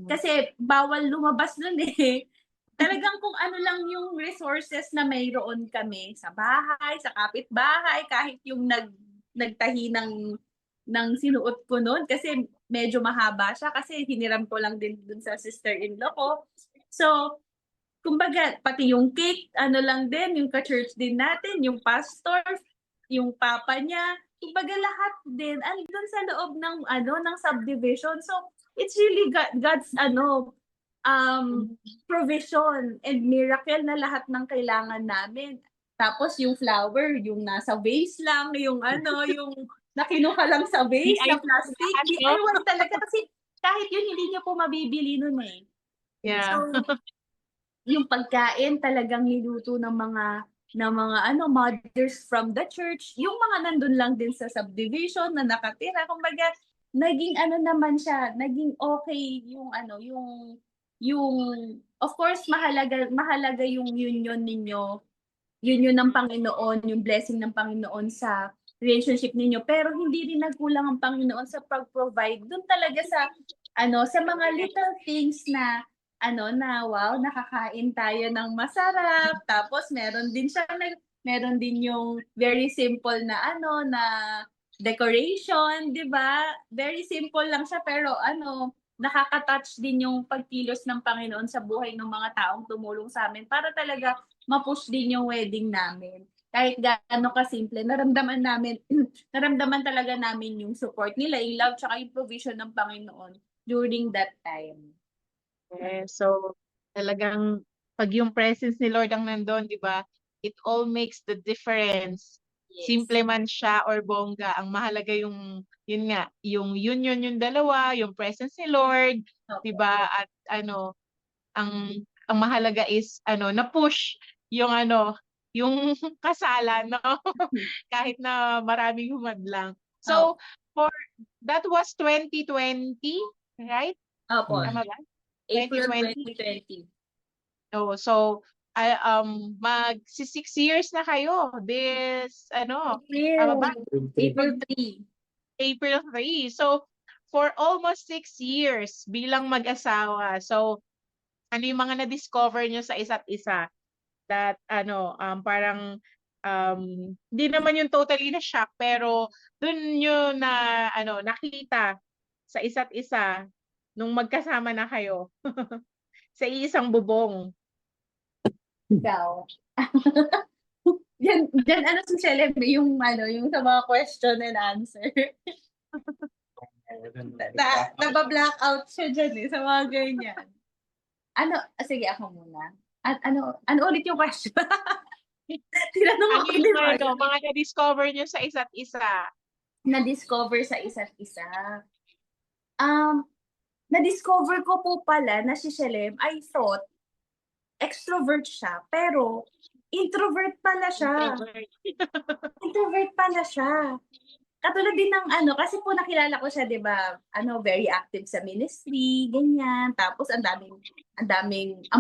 [SPEAKER 3] Kasi bawal lumabas nun eh. Talagang kung ano lang yung resources na mayroon kami sa bahay, sa kapitbahay, kahit yung nagtahi ng sinuot ko noon kasi medyo mahaba siya kasi hiniram ko lang din dun sa sister-in-law ko. So, kumbaga, pati yung cake, lang din, yung ka-church din natin, yung pastor, yung papa niya, kumbaga lahat din, andun sa loob ng subdivision. So, it's really God's provision and miracle na lahat ng kailangan namin. Tapos yung flower, yung nasa vase lang, yung yung nakinuha lang sa vase na plastic. DIY talaga kasi kahit yun hindi niyo po mabibili nun eh.
[SPEAKER 2] Yeah.
[SPEAKER 3] So, yung pagkain talagang niluto ng mga mothers from the church, yung mga nandun lang din sa subdivision na nakatira. Kumbaga, naging naman siya, naging okay yung of course mahalaga yung union ninyo, union ng Panginoon, yung blessing ng Panginoon sa relationship ninyo, pero hindi rin nagkulang ang Panginoon sa pag-provide dun talaga sa mga little things na wow, nakakain tayo ng masarap, tapos meron din yung very simple na na decoration, 'di ba? Very simple lang siya pero nakaka-touch din yung pagkilos ng Panginoon sa buhay ng mga taong tumulong sa amin para talaga ma-push din yung wedding namin. Kahit gaano kasimple, naramdaman talaga namin yung support nila, yung love, tsaka yung provision ng Panginoon during that time.
[SPEAKER 2] So, talagang pag yung presence ni Lord ang nandun, di ba? It all makes the difference.
[SPEAKER 3] Yes.
[SPEAKER 2] Simple man siya or bongga, ang mahalaga yung union yung dalawa, yung presence ni Lord,
[SPEAKER 3] Okay.
[SPEAKER 2] 'di ba? At ang mahalaga is na-push yung yung kasalan, no? Kahit na maraming humadlang. So, for that was 2020, right?
[SPEAKER 3] Opo,
[SPEAKER 2] Tama ba?
[SPEAKER 3] April
[SPEAKER 2] 2020.
[SPEAKER 3] 2020.
[SPEAKER 2] Oh, so magsi 6 years na kayo this tama ba?
[SPEAKER 3] April 3.
[SPEAKER 2] April 3. So for almost 6 years bilang mag-asawa. So ano yung mga na-discover nyo sa isa't isa that parang hindi naman yung totally na shock pero dun nyo na nakita sa isa't isa nung magkasama na kayo sa isang bubong.
[SPEAKER 3] Ikaw. Yan ano si Celeb, yung sa mga question and answer. Naba-blackout siya dyan sa mga ganyan. Sige ako muna. Ano ulit yung question? Tinanong
[SPEAKER 2] Ano
[SPEAKER 3] ako,
[SPEAKER 2] yung
[SPEAKER 3] di ba?
[SPEAKER 2] mga na-discover nyo sa isa't isa?
[SPEAKER 3] Na-discover sa isa't isa. Na-discover ko po pala na si Celeb, I thought, extrovert siya, pero introvert pala siya. Introvert pala siya. Katulad din ng kasi po nakilala ko siya, 'di ba? Very active sa ministry, ganyan. Tapos ang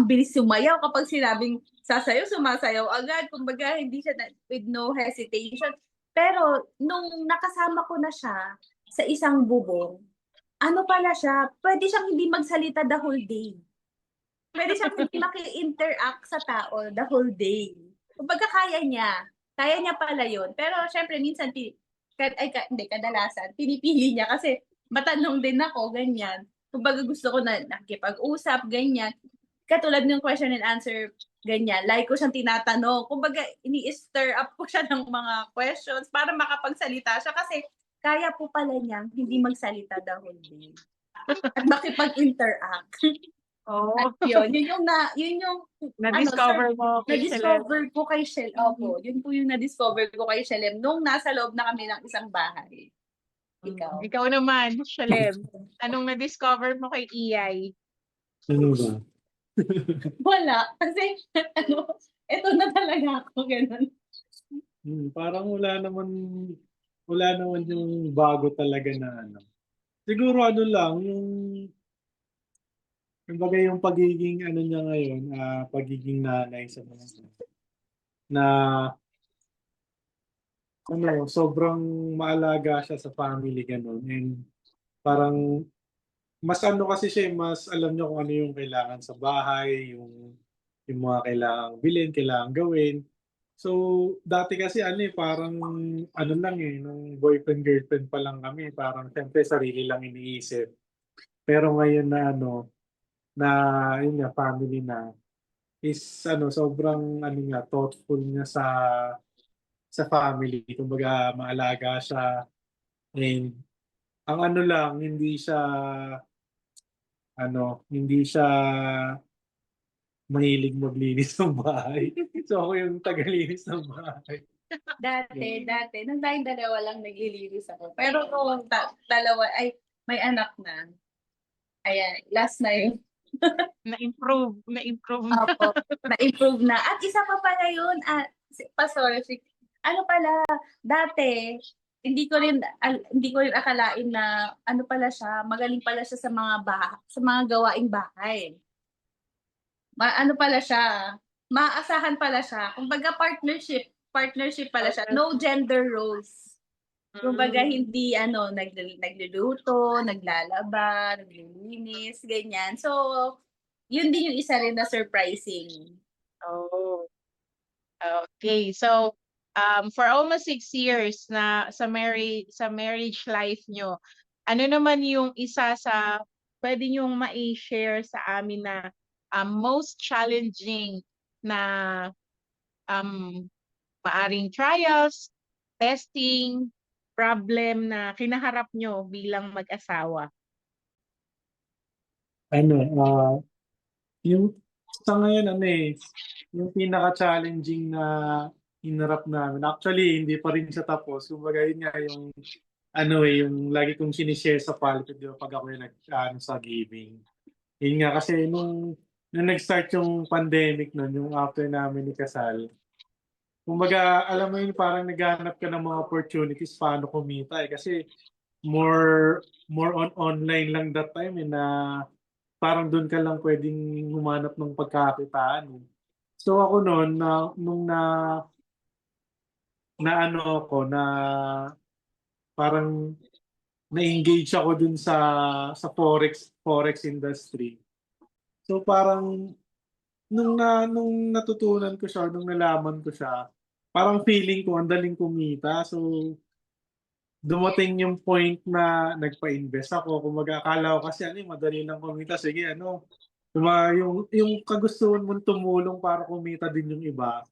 [SPEAKER 3] bilis sumayaw kapag sinabing sasayaw, sumasayaw agad. Kumbaga hindi siya with no hesitation. Pero nung nakasama ko na siya sa isang bubong, pala siya, pwede siyang hindi magsalita the whole day. Pwede siyang hindi maki-interact sa tao the whole day. Kumbaga kaya niya. Kaya niya pala yun. Pero syempre minsan kadalasan, pinipili niya kasi matanong din ako, ganyan. Kumbaga gusto ko na nakikipag-usap, ganyan. Katulad ng question and answer, ganyan. Like ko siyang tinatanong. Kumbaga, ini-stir up ko siya ng mga questions para makapagsalita siya kasi kaya po pala niyang hindi magsalita the whole day. At makipag-interact.
[SPEAKER 2] Oh,
[SPEAKER 3] At yun yung
[SPEAKER 2] na-discover mo kay Celeb.
[SPEAKER 3] na-discover ko kay Shel. Opo, yun po yung na-discover ko kay Shelem nung nasa loob na kami ng isang bahay. Ikaw.
[SPEAKER 2] Ikaw naman, Celeb. Anong na-discover mo kay Iyay?
[SPEAKER 4] Ano ba?
[SPEAKER 3] Wala. Kasi, eto na talaga ako, ganun.
[SPEAKER 4] Parang wala naman yung bago talaga na Siguro lang, yung pagiging niya ngayon, pagiging nanay sa mga na sobrang maalaga siya sa family ganun. And parang mas kasi siya, mas alam niya kung ano yung kailangan sa bahay, yung mga kailangang bilhin, kailangang gawin. So, dati kasi parang lang nung boyfriend girlfriend pa lang kami, parang siyempre sarili lang iniisip. Pero ngayon na na yun nga family na is sobrang thoughtful niya sa family. Kumbaga maalaga siya and ang lang hindi siya mahilig maglinis ng bahay. So ako yung tagalinis ng bahay.
[SPEAKER 3] Dati, nung tayong dalawa lang naglilinis ako. Pero kung dalawa, may anak na. Ayan, last na yun.
[SPEAKER 2] Na-improve na.
[SPEAKER 3] Opo, na-improve na. At isa pa pala yun, Pastor, dati, hindi ko rin akalain na pala siya, magaling pala siya sa mga gawaing bahay. Pala siya, maasahan pala siya. Kumbaga partnership pala siya. No gender roles. Kumbaga hindi nagluluto, naglalaba, naglilinis, ganyan. So, yun din yung isa rin na surprising.
[SPEAKER 2] Oh. Okay. So, for almost 6 years na sa marriage life nyo, ano naman yung isa sa pwede nyong ma-share sa amin na most challenging na maaring trials, testing, problem na kinaharap nyo bilang mag-asawa?
[SPEAKER 4] Yung sa ngayon yung pinaka-challenging na hinarap namin. Actually, hindi pa rin siya tapos. Kumbaga yun nga yung yung lagi kong sinishare sa pulpit, di ba, pag ako yung sa giving. Yun nga kasi nung nag-start yung pandemic nun, yung after namin ni Kasal, kumbaga, alam mo yun, parang naghahanap ka ng mga opportunities paano kumita eh. Kasi more on online lang that time eh, na parang doon ka lang pwedeng humanap ng pagkakitaan eh. So ako noon nung na ano ako na parang na-engage ako dun sa forex industry. So parang nung natutunan ko siya, nung nalaman ko siya, parang feeling ko ang daling kumita. So dumating yung point na nagpa-invest ako. Kumbaga akala ko kasi ano, madali lang kumita. Sige, ano, yung kagustuhan mong tumulong para kumita din yung iba.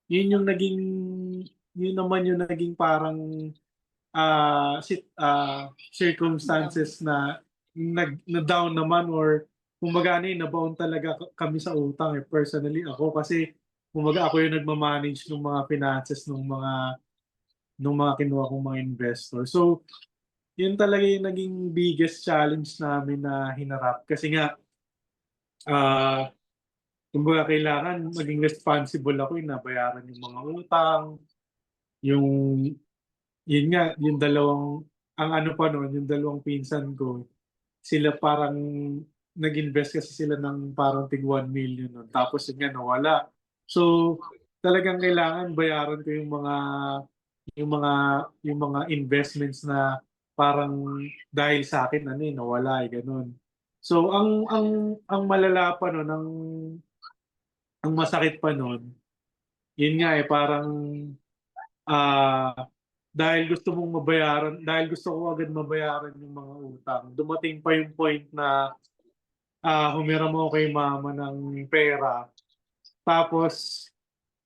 [SPEAKER 4] Yun naman yung naging parang circumstances na na down naman or kumbaga ano nabaon talaga kami sa utang eh. Personally ako kasi kumbaga ako yung nagmamanage ng mga finances ng mga kinuha kong mga investor. So, yun talaga yung naging biggest challenge namin na hinarap. Kasi nga, ah kumbaga kailangan maging responsible ako yung nabayaran yung mga utang, yung yun nga, yung dalawang, ang ano pa noon, yung dalawang pinsan ko, sila parang nag-invest kasi sila ng parang tig 1 million nun. Tapos yun nga, nawala. So, talagang kailangan bayaran ko yung mga yung mga investments na parang dahil sa akin ano nawala ganun. So ang malala pa no ang masakit pa nun, yun nga parang ah dahil gusto mong mabayaran, dahil gusto ko agad mabayaran yung mga utang, dumating pa yung point na humiram ako kay mama ng pera. Tapos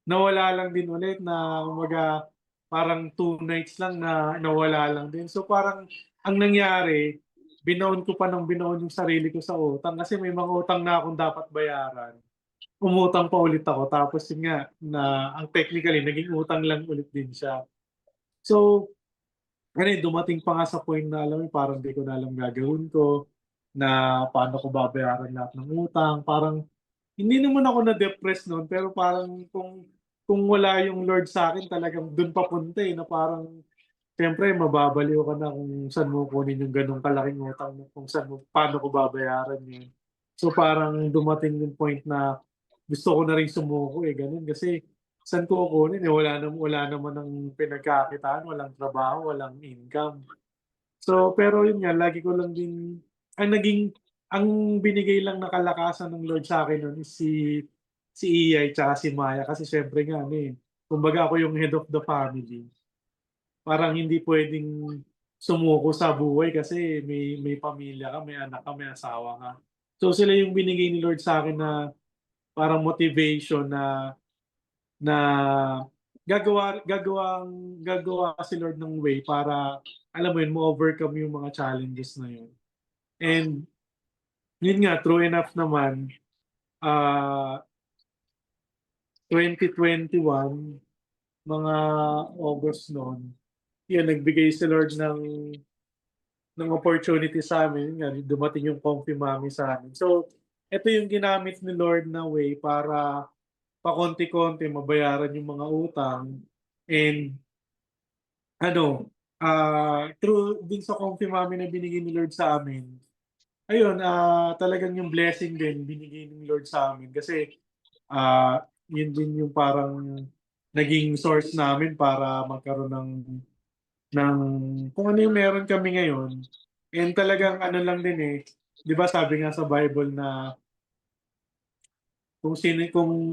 [SPEAKER 4] nawala lang din ulit na umaga parang 2 nights lang na nawala lang din. So parang ang nangyari, binaon ko pa ng binaon yung sarili ko sa utang kasi may mga utang na akong dapat bayaran. Umutang pa ulit ako tapos yun nga na ang technically naging utang lang ulit din siya. So ano dumating pa nga sa point na alam mo parang di ko na alam gagawin ko na paano ko babayaran lahat ng utang. Parang hindi naman ako na-depress noon pero parang kung wala yung Lord sa akin talagang dun papunta eh na parang siyempre mababaliw ka na kung saan mo kunin yung ganong kalaking utang mo, kung saan mo, paano ko babayaran yun. So parang dumating yung point na gusto ko na rin sumuko eh, ganun. Kasi saan ko kukunin eh, wala naman ng pinagkakitaan, walang trabaho, walang income. So pero yun nga, lagi ko lang din, ang binigay lang na kalakasan ng Lord sa akin nun is si Iyay tsaka si Maya kasi syempre nga ano eh, kumbaga ako yung head of the family. Parang hindi pwedeng sumuko sa buhay kasi may pamilya ka, may anak ka, may asawa ka. So sila yung binigay ni Lord sa akin na parang motivation na gagawa si Lord ng way para alam mo yun, mo-overcome yung mga challenges na yun. And yun nga, true enough naman, ah 2021, mga August noon, yun, nagbigay si Lord ng opportunity sa amin. Nga, dumating yung Comfy Mami sa amin. So, ito yung ginamit ni Lord na way para pakonti-konti mabayaran yung mga utang. And ano, through din sa Comfy Mami na binigay ni Lord sa amin, ayun, talagang yung blessing din binigay ni Lord sa amin. Kasi yun din yung parang naging source namin para magkaroon ng kung ano yung meron kami ngayon. And talagang ano lang din eh, 'di ba sabi nga sa Bible na kung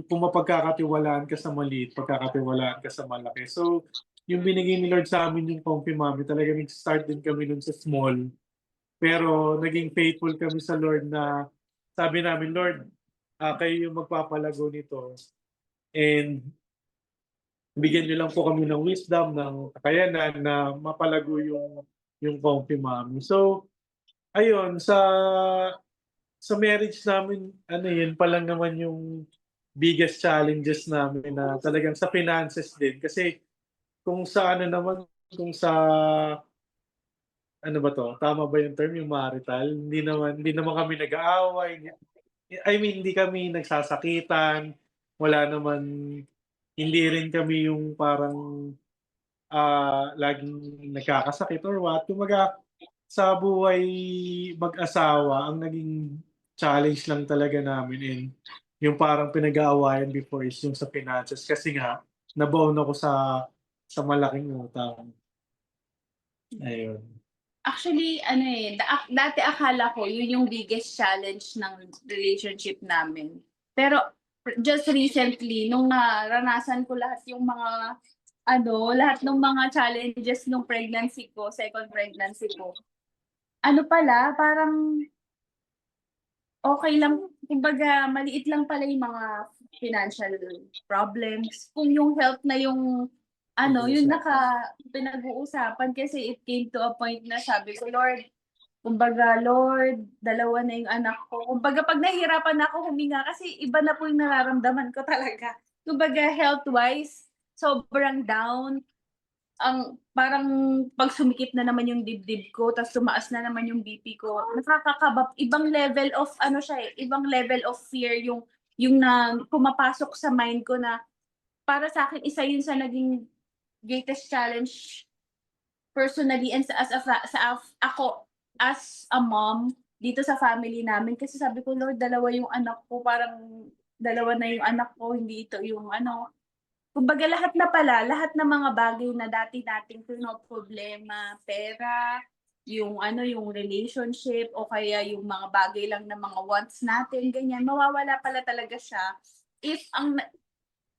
[SPEAKER 4] mapagkakatiwalaan ka sa maliit, pagkakatiwalaan ka sa malaki. So, yung binigay ni Lord sa amin yung Comfy Mami, talaga nag-start din kami nun sa small. Pero naging faithful kami sa Lord na sabi namin, Lord, kayo yung magpapalago nito. And bigyan niyo lang po kami ng wisdom, ng kakayanan na mapalago yung Comfy Mami. So, ayun, sa marriage namin, ano yun pa lang naman yung biggest challenges namin na talagang sa finances din. Kasi kung sa ano naman, kung sa ano ba to, tama ba yung term, yung marital, hindi naman kami nag-aaway. I mean, hindi kami nagsasakitan, wala naman hindi rin kami yung parang laging nagkakasakit or what. Kumbaga, sa buhay mag-asawa, ang naging challenge lang talaga namin and yung parang pinag-aawayan before is yung sa finances. Kasi nga, nabaon ako sa malaking utang. Ayun.
[SPEAKER 3] Actually, ano eh, dati akala ko yun yung biggest challenge ng relationship namin. Pero just recently, nung naranasan ko lahat yung mga, lahat ng mga challenges nung pregnancy ko, second pregnancy ko, ano pala, parang okay lang, kumbaga maliit lang pala yung mga financial problems. Kung yung health na yung yung pinag-uusapan kasi it came to a point na sabi ko, Lord, kumbaga, Lord, dalawa na yung anak ko. Kumbaga, pag nahihirapan ako huminga kasi iba na po yung nararamdaman ko talaga. Kumbaga, health-wise, sobrang down. Ang parang pag sumikip na naman yung dibdib ko, tapos tumaas na naman yung BP ko, nakakakaba. Ibang level of ibang level of fear yung na pumapasok sa mind ko na para sa akin isa yun sa naging greatest challenge personally and ako as a mom dito sa family namin kasi sabi ko, Lord, dalawa yung anak ko, parang dalawa na yung anak ko, hindi ito yung kumbaga lahat na pala, lahat ng mga bagay na dati nating problema, pera, yung yung relationship o kaya yung mga bagay lang na mga wants natin, ganyan, mawawala pala talaga siya if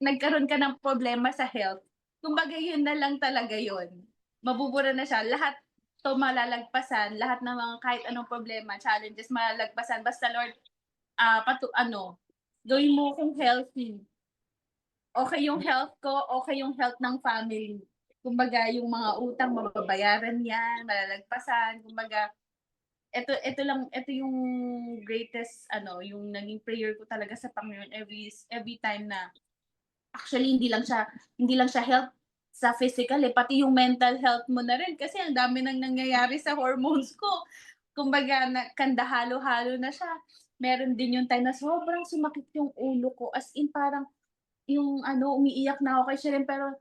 [SPEAKER 3] nagkaroon ka ng problema sa health. Kumbaga yun na lang talaga yun. Mabubura na siya. Lahat to malalagpasan, lahat ng mga kahit anong problema, challenges, malalagpasan. Basta Lord, gawin mo kong healthy. Okay yung health ko, okay yung health ng family. Kumbaga, yung mga utang, mababayaran yan, malalagpasan. Kumbaga, ito yung greatest, yung naging prayer ko talaga sa Panginoon every time na actually hindi lang siya health sa physical pati yung mental health mo na rin kasi ang dami nang nangyayari sa hormones ko. Kumbaga kanda halo-halo na siya. Meron din yung time na sobrang sumakit yung ulo ko as in parang yung umiiyak na ako kay Shireen pero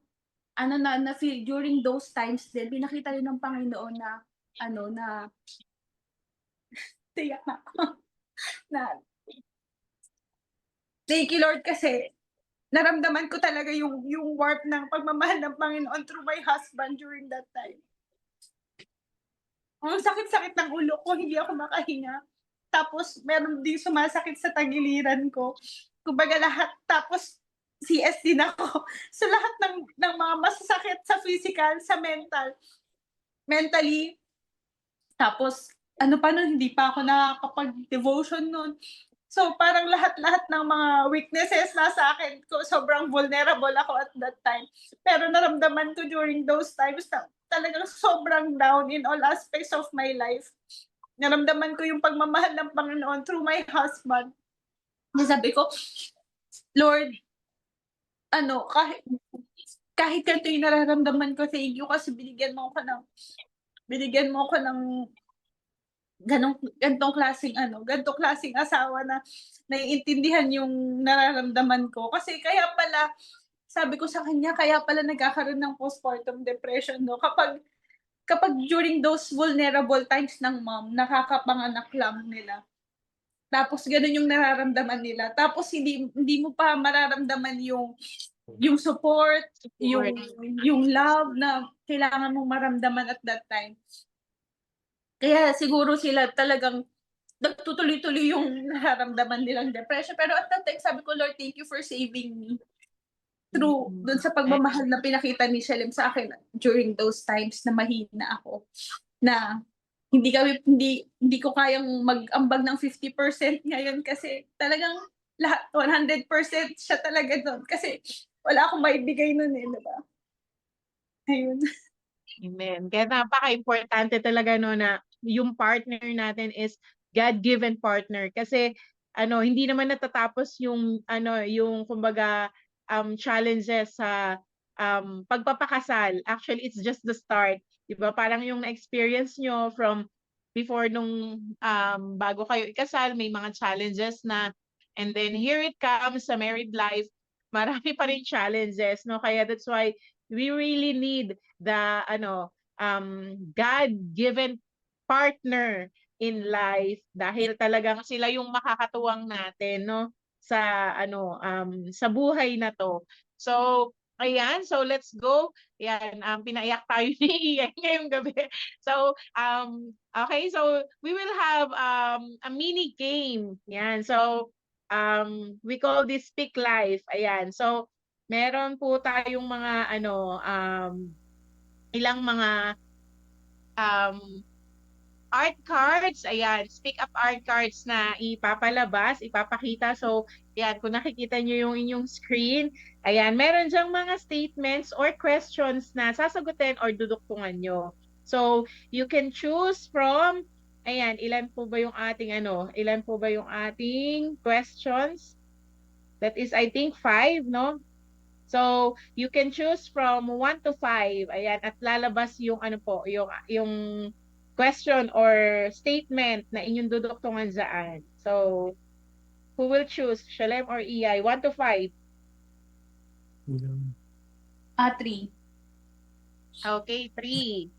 [SPEAKER 3] na feel during those times din pinakita rin ng Panginoon na na tiyak na ako na thank you Lord kasi naramdaman ko talaga yung warmth ng pagmamahal ng Panginoon through my husband during that time. Ang sakit-sakit ng ulo ko, hindi ako makahinga. Tapos meron din sumasakit sa tagiliran ko. Kumbaga lahat. Tapos CS din ako. So lahat ng mga masasakit sa physical, sa mental, mentally. Tapos ano pa nun, hindi pa ako nakakapag-devotion nun. So parang lahat-lahat ng mga weaknesses nasa akin ko, sobrang vulnerable ako at that time. Pero naramdaman ko during those times na talagang sobrang down in all aspects of my life. Naramdaman ko yung pagmamahal ng Panginoon through my husband. Sabi ko, Lord, kahit ganito yung nararamdaman ko, thank you kasi binigyan mo ko ng ganitong klaseng asawa na naiintindihan yung nararamdaman ko. Kasi kaya pala, sabi ko sa kanya, kaya pala nagkakaroon ng postpartum depression, no? Kapag during those vulnerable times ng mom, nakakapanganak lang nila. Tapos ganun yung nararamdaman nila. Tapos hindi mo pa mararamdaman yung support, yung love na kailangan mong maramdaman at that time. Kaya siguro sila talagang nagtutuloy-tuloy yung nararamdaman nilang depression. Pero at that time, sabi ko, Lord, thank you for saving me. Through dun sa pagmamahal na pinakita ni Shelem sa akin during those times na mahina ako. Na hindi ko kayang mag-ambag ng 50% ngayon kasi talagang lahat 100% siya talaga doon. Kasi wala akong maibigay nun diba? Ayun.
[SPEAKER 2] Amen. Kaya napaka-importante talaga na yung partner natin is God-given partner kasi hindi naman natatapos yung kumbaga challenges sa pagpapakasal. Actually, it's just the start. 'Di ba? Parang yung na-experience nyo from before nung bago kayo ikasal, may mga challenges na and then here it comes sa married life. marami pa rin challenges, no? Kaya that's why we really need the God-given partner in life dahil talagang sila yung makakatuwang natin, no? Sa buhay na to. So, ayan, so let's go. Yan, pinaiyak tayo ni Ian ngayong gabi. So, okay, so we will have a mini game. Yan, so we call this Speak Life. Ayan, so meron po tayong mga ilang mga um, art cards. Ayan, speak up art cards na ipapakita. So, ayan, kung nakikita nyo yung inyong screen, ayan, meron dyang mga statements or questions na sasagutin or duduktungan nyo. So, you can choose from, ayan, ilan po ba yung ating questions? That is, I think, 5, no? So, you can choose from 1 to 5. Ayan, at lalabas yung yung question or statement na inyong duduktungan dyan. So, who will choose? Shalem or Iyay? 1 to 5.
[SPEAKER 3] 3.
[SPEAKER 2] Okay, 3.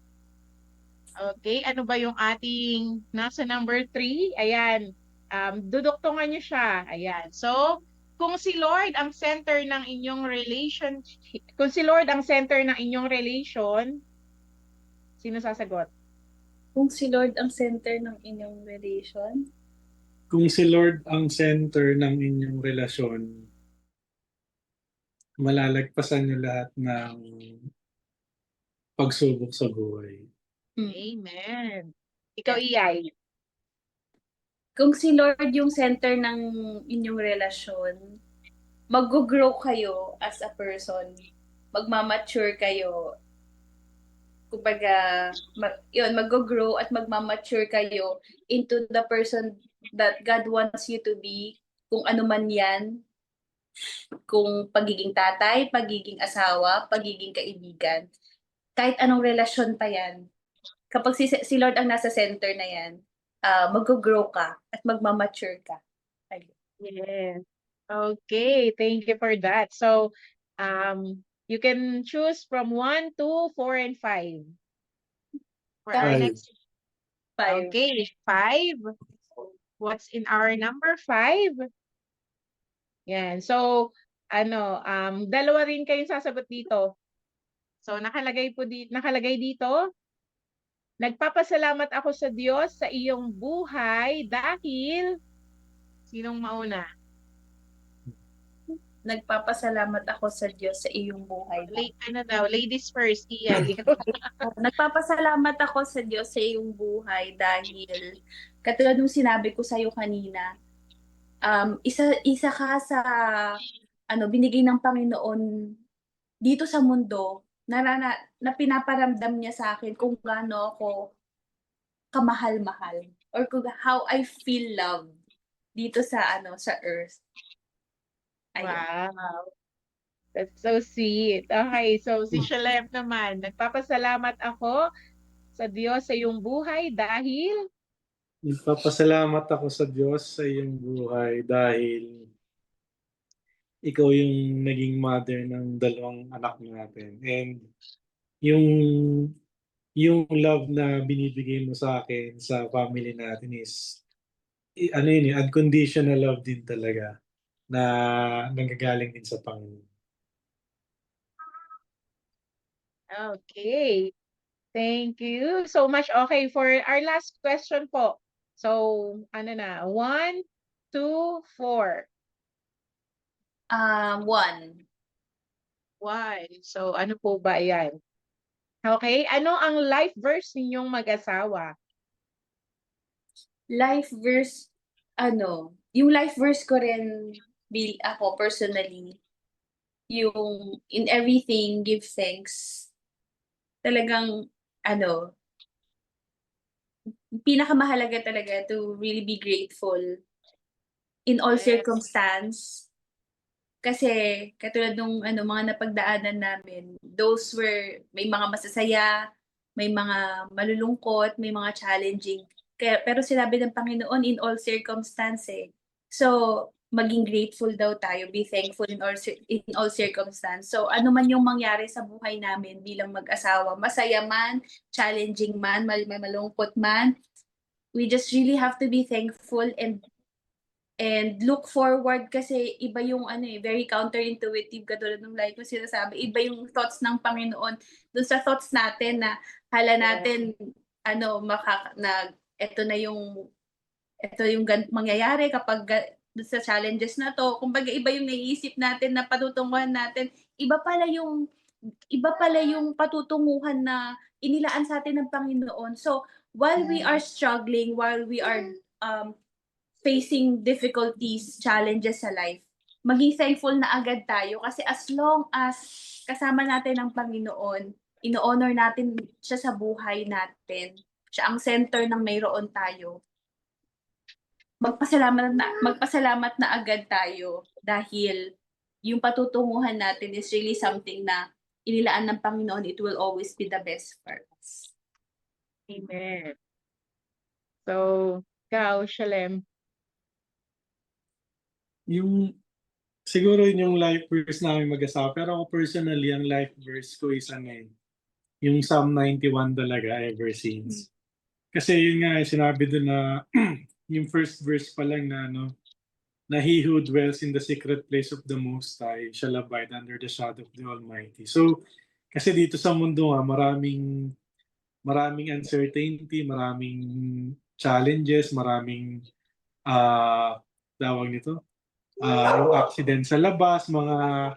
[SPEAKER 2] Okay, ano ba yung ating nasa number 3? Ayan, duduktungan nyo siya. Ayan, so, kung si Lord ang center ng inyong relation, sino sasagot?
[SPEAKER 3] Kung si Lord ang center ng inyong relation,
[SPEAKER 4] Kung si Lord ang center ng inyong relasyon, malalagpasan niyo lahat ng pagsubok sa buhay.
[SPEAKER 2] Amen. Ikaw, Iyay.
[SPEAKER 3] kung si Lord yung center ng inyong relasyon, mag-grow kayo as a person. Magmamature kayo. Kumbaga, mag-grow at magmamature kayo into the person that God wants you to be. Kung ano man yan. Kung pagiging tatay, pagiging asawa, pagiging kaibigan. Kahit anong relasyon pa yan. Kapag si Lord ang nasa center na yan, mag-grow ka at magmamature ka. Ayun.
[SPEAKER 2] Yes. Okay, thank you for that. So, you can choose from 1, 2, 4, and 5. For our
[SPEAKER 4] 5.
[SPEAKER 2] next.
[SPEAKER 3] 5.
[SPEAKER 2] Okay, 5. What's in our number 5? Yan. So, dalawa rin kayong sasagot dito. So, nakalagay dito, nagpapasalamat ako sa Diyos sa iyong buhay dahil, sinong mauna?
[SPEAKER 3] Nagpapasalamat ako sa Diyos sa iyong buhay.
[SPEAKER 2] Ladies first, Iyay.
[SPEAKER 3] Nagpapasalamat ako sa Diyos sa iyong buhay dahil katulad ng sinabi ko sa iyo kanina, isa ka sa binigay ng Panginoon dito sa mundo na pinaparamdam niya sa akin kung gaano ako kamahal-mahal or how I feel loved dito sa earth. Ayun.
[SPEAKER 2] Wow. That's so sweet. Okay, so si Shalem naman, nagpapasalamat ako sa Diyos sa iyong buhay dahil
[SPEAKER 4] Nagpapasalamat ako sa Diyos sa iyong buhay dahil ikaw yung naging mother ng 2 anak natin. And yung love na binibigay mo sa akin sa family natin is unconditional love din talaga na nanggagaling din sa Panginoon.
[SPEAKER 2] Okay. Thank you so much. Okay, for our last question po. So, 1, 2, 4.
[SPEAKER 3] 1.
[SPEAKER 2] 1. So, ano po ba yan? Okay, ano ang life verse ninyong mag-asawa?
[SPEAKER 3] Life verse, yung life verse ko rin, ako personally, yung in everything, give thanks. Talagang, pinakamahalaga talaga to really be grateful in all
[SPEAKER 2] Yes.
[SPEAKER 3] circumstance. Kasi, katulad nung mga napagdaanan namin, may mga masasaya, may mga malulungkot, may mga challenging. Pero sinabi ng Panginoon in all circumstances. So, maging grateful daw tayo, be thankful in all circumstance. So ano man yung mangyari sa buhay namin bilang mag-asawa, masaya man, challenging man, malungkot man, we just really have to be thankful and look forward kasi iba yung very counterintuitive katulad ng like ko sinasabi, iba yung thoughts ng Panginoon dun sa thoughts natin na hala natin ito yung mangyayari kapag dun sa challenges na to. Kumbaga iba yung naiisip natin na patutunguhan natin, iba pala yung patutunguhan na inilaan sa atin ng Panginoon. So while we are struggling, while we are facing difficulties, challenges sa life, maging thankful na agad tayo kasi as long as kasama natin ang Panginoon, ino-honor natin siya sa buhay natin, siya ang center ng mayroon tayo, magpasalamat na agad tayo dahil yung patutunguhan natin is really something na inilaan ng Panginoon, it will always be the best for us.
[SPEAKER 2] Amen. So, ikaw, Shalem.
[SPEAKER 4] Siguro yun yung life verse namin mag-asawa. Pero ako personally, ang life verse ko is yung Psalm 91 talaga ever since. Kasi yun nga, sinabi doon na yung first verse pa lang na he who dwells in the secret place of the Most High shall abide under the shadow of the Almighty. So, kasi dito sa mundo nga, maraming uncertainty, maraming challenges, maraming tawag nito, yung accident sa labas, mga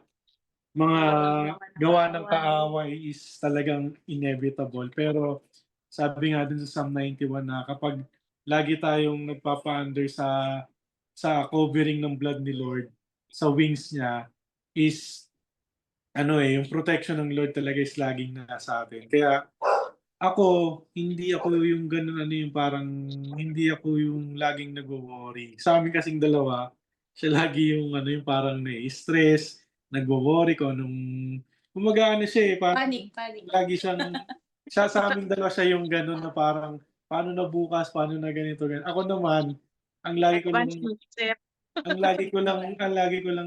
[SPEAKER 4] gawa ng kaaway is talagang inevitable. Pero sabi nga dun sa Psalm 91 na kapag lagi tayong nagpapa-under sa covering ng blood ni Lord, sa wings niya, is yung protection ng Lord talaga is laging nasa atin. Kaya hindi ako yung ganun yung parang hindi ako yung laging nagwo-worry. Sa amin kasing dalawa, siya lagi yung yung parang na-stress, nagwo-worry ko kumaga siya parang
[SPEAKER 3] Panic.
[SPEAKER 4] lagi siya sa aming dalawa siya yung ganun na parang paano na bukas, paano na ganito. Ako naman, ang lagi ko lang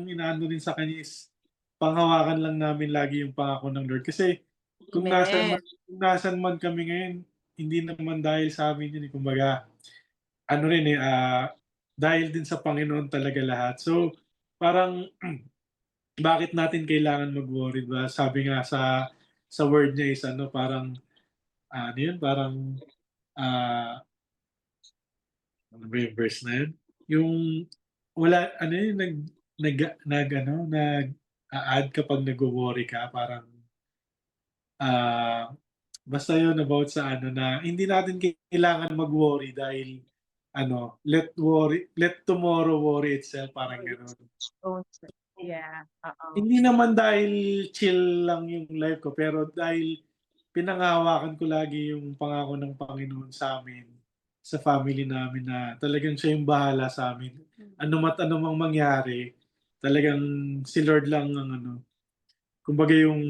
[SPEAKER 4] inaano din sa kanya is panghawakan lang namin lagi yung pangako ng Lord. Kasi kung nasan man kami ngayon, hindi naman dahil sa amin yun. Kumbaga, dahil din sa Panginoon talaga lahat. So, parang, bakit natin kailangan mag-worry, ba? Sabi nga sa word niya is parang, parang, ano ba yung verse na yun? Yung, wala, nag-add kapag nag-worry ka, parang, basta yun about sa na hindi natin kailangan mag-worry dahil let tomorrow worry itself, parang gano'n.
[SPEAKER 2] Yeah.
[SPEAKER 4] Hindi naman dahil chill lang yung life ko, pero dahil pinanghahawakan ko lagi yung pangako ng Panginoon sa amin, sa family namin na talagang siya yung bahala sa amin. Ano mang mangyari, talagang si Lord lang ang kumbaga yung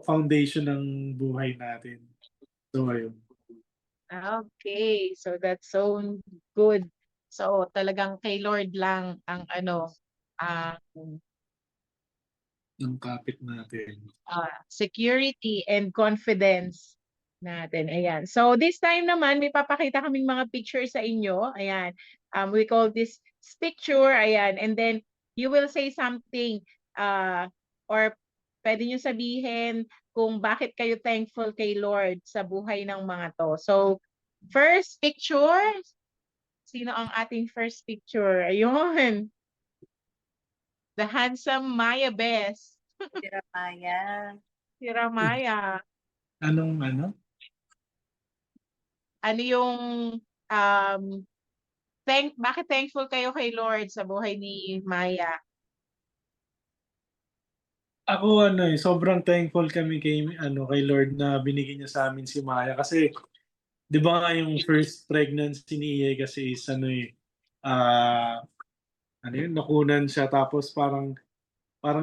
[SPEAKER 4] foundation ng buhay natin. So, ayun.
[SPEAKER 2] Okay, so that's so good. So talagang kay Lord lang ang
[SPEAKER 4] Ng kapit natin.
[SPEAKER 2] security and confidence natin. Ayan. So this time naman may papakita kaming mga picture sa inyo. Ayan. We call this picture. Ayan. And then you will say something or pwede nyo sabihin kung bakit kayo thankful kay Lord sa buhay ng mga to. So first picture. Sino ang ating first picture? Ayun. The handsome Maya Best. Si Ramaya.
[SPEAKER 4] Anong?
[SPEAKER 2] Ano yung bakit thankful kayo kay Lord sa buhay ni Maya?
[SPEAKER 4] Ako sobrang thankful kami kay Lord na binigyan niya sa amin si Maya kasi 'di ba nga yung first pregnancy ni Iye kasi is nakunan siya tapos parang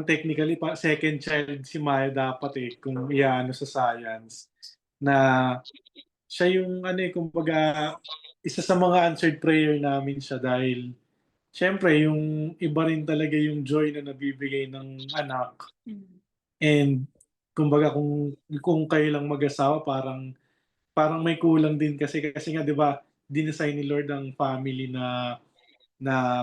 [SPEAKER 4] technically second child si Maya dapat kung iano sa science na siya yung kumbaga isa sa mga answered prayer namin siya dahil syempre yung iba rin talaga yung joy na nabibigay ng anak. And kumbaga kung kayo lang mag-asawa parang may kulang din kasi nga 'di ba dinesign ni Lord ang family na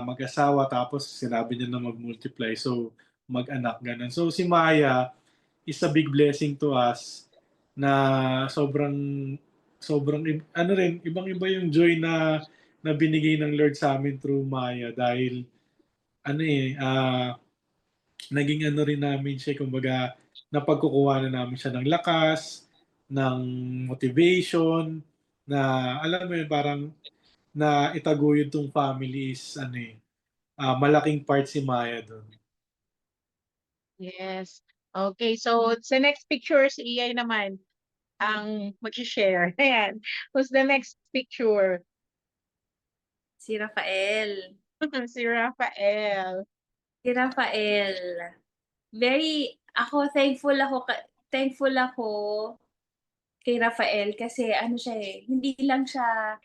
[SPEAKER 4] mag-asawa tapos sinabi niya na mag-multiply so mag-anak ganun. So si Maya is a big blessing to us na sobrang sobrang ano rin ibang-iba yung joy na binigay ng Lord sa amin through Maya dahil ano naging ano rin namin siya kumbaga napagkukuha na namin siya ng lakas, ng motivation na alam mo yun parang na itaguyod tong family is malaking part si Maya doon.
[SPEAKER 2] Yes. Okay, so sa next picture, si Iyay naman ang mag-share. Ayan. Who's the next picture?
[SPEAKER 3] Si Rafael.
[SPEAKER 2] Si Rafael.
[SPEAKER 3] Si Rafael. Thankful ako kay Rafael kasi ano siya hindi lang siya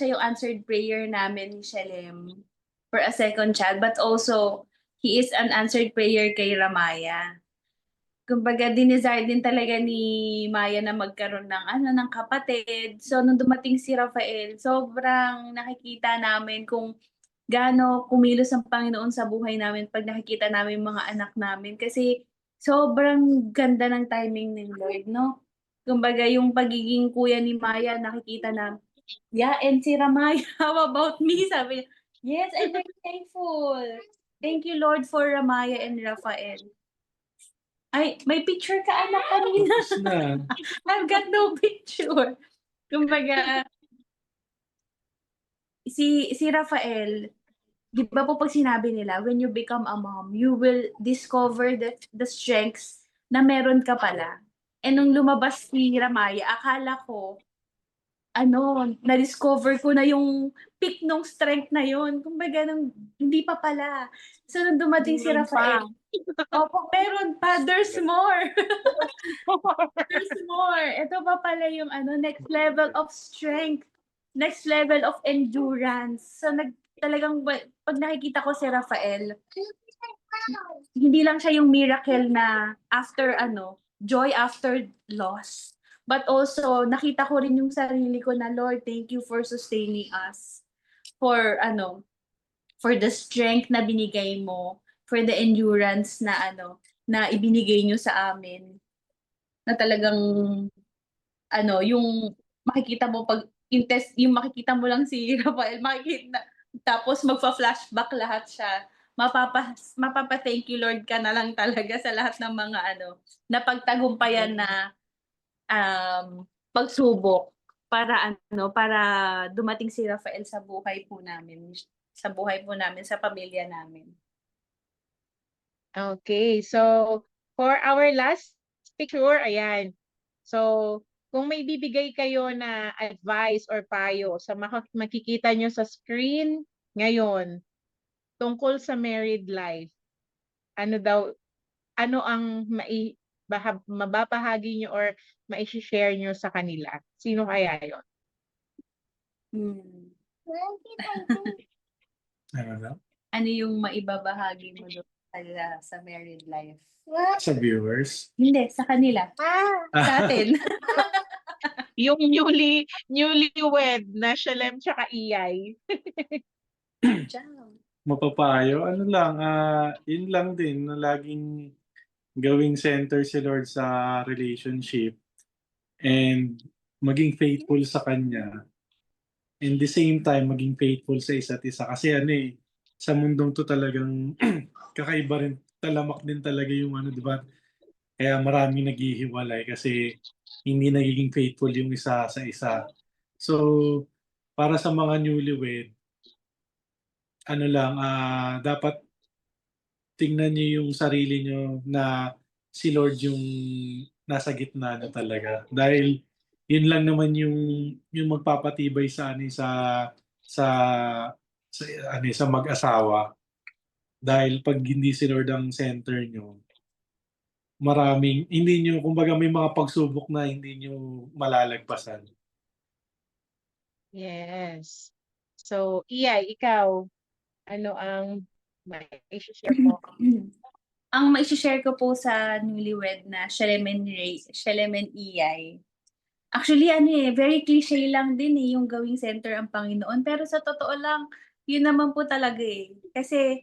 [SPEAKER 3] yung answered prayer namin ni Shalem for a second child, but also he is an answered prayer kay Ramaya. Kumbaga dinesire din talaga ni Maya na magkaroon ng kapatid. So nung dumating si Rafael, sobrang nakikita namin kung gaano kumilos ang Panginoon sa buhay namin 'pag nakikita namin yung mga anak namin. Kasi sobrang ganda ng timing ng Lord 'no. Kumbaga yung pagiging kuya ni Maya nakikita na, "Yeah, and si Ramaya, how about me?" Sabi niya. Yes, I'm very thankful. Thank you Lord for Ramaya and Rafael. Ay, may picture ka anak kanina.
[SPEAKER 4] Tapos na.
[SPEAKER 3] I've got no picture. Kumbaga, si Rafael, 'di ba po 'pag sinabi nila, when you become a mom, you will discover the strengths na meron ka pala. Nung lumabas si Ramaya, akala ko na-discover ko na yung peak nung strength na yun. Kumbaga hindi pa pala. So nung dumating si
[SPEAKER 2] Meron pa.
[SPEAKER 3] Rafael, opo, meron pa. There's more. There's more. Ito pa pala yung next level of strength, next level of endurance. So talagang pag nakikita ko si Rafael, hindi lang siya yung miracle na after joy after loss. But also nakita ko rin yung sarili ko na Lord, thank you for sustaining us. For the strength na binigay mo, for the endurance na ibinigay niyo sa amin. Na talagang yung makikita mo yung makikita mo lang si Rafael, tapos magfa-flashback lahat siya. Mapapa-thank you Lord ka na lang talaga sa lahat ng mga napagtagumpayan na pagsubok para dumating si Rafael sa buhay po namin, sa pamilya namin.
[SPEAKER 2] Okay, so for our last picture, ayan. So, kung may bibigay kayo na advice or payo sa makikita nyo sa screen ngayon tungkol sa married life, ano ang mababahagi nyo or mai-share nyo sa kanila? Sino kaya yon?
[SPEAKER 4] Ano na?
[SPEAKER 3] Ano yung maibabahagi mo doon sa married life?
[SPEAKER 4] Sa viewers.
[SPEAKER 3] Hindi, sa kanila. Sa atin.
[SPEAKER 2] Yung newlywed na Shalem tsaka Iyay.
[SPEAKER 4] Mapapayo, yun lang din na laging gawing center si Lord sa relationship and maging faithful sa Kanya. And the same time, maging faithful sa isa't isa. Kasi sa mundong to talagang kakaiba rin, talamak din talaga yung di ba? Kaya maraming naghihiwalay kasi hindi nagiging faithful yung isa sa isa. So, para sa mga newlywed, dapat tingnan niyo yung sarili niyo na si Lord yung nasa gitna niyo talaga. Dahil yun lang naman yung magpapatibay sa sa sa mag-asawa. Dahil pag hindi si Lord ang center niyo, hindi niyo kumbaga may mga pagsubok na hindi niyo malalagpasan.
[SPEAKER 2] Yes. So, Iyay, ikaw, ano ang mai-share mo?
[SPEAKER 3] Ang mai-share ko po sa newlywed na Shelem and Iyay. Actually, very cliche lang din yung gawing center ang Panginoon. Pero sa totoo lang, yun naman po talaga eh. Kasi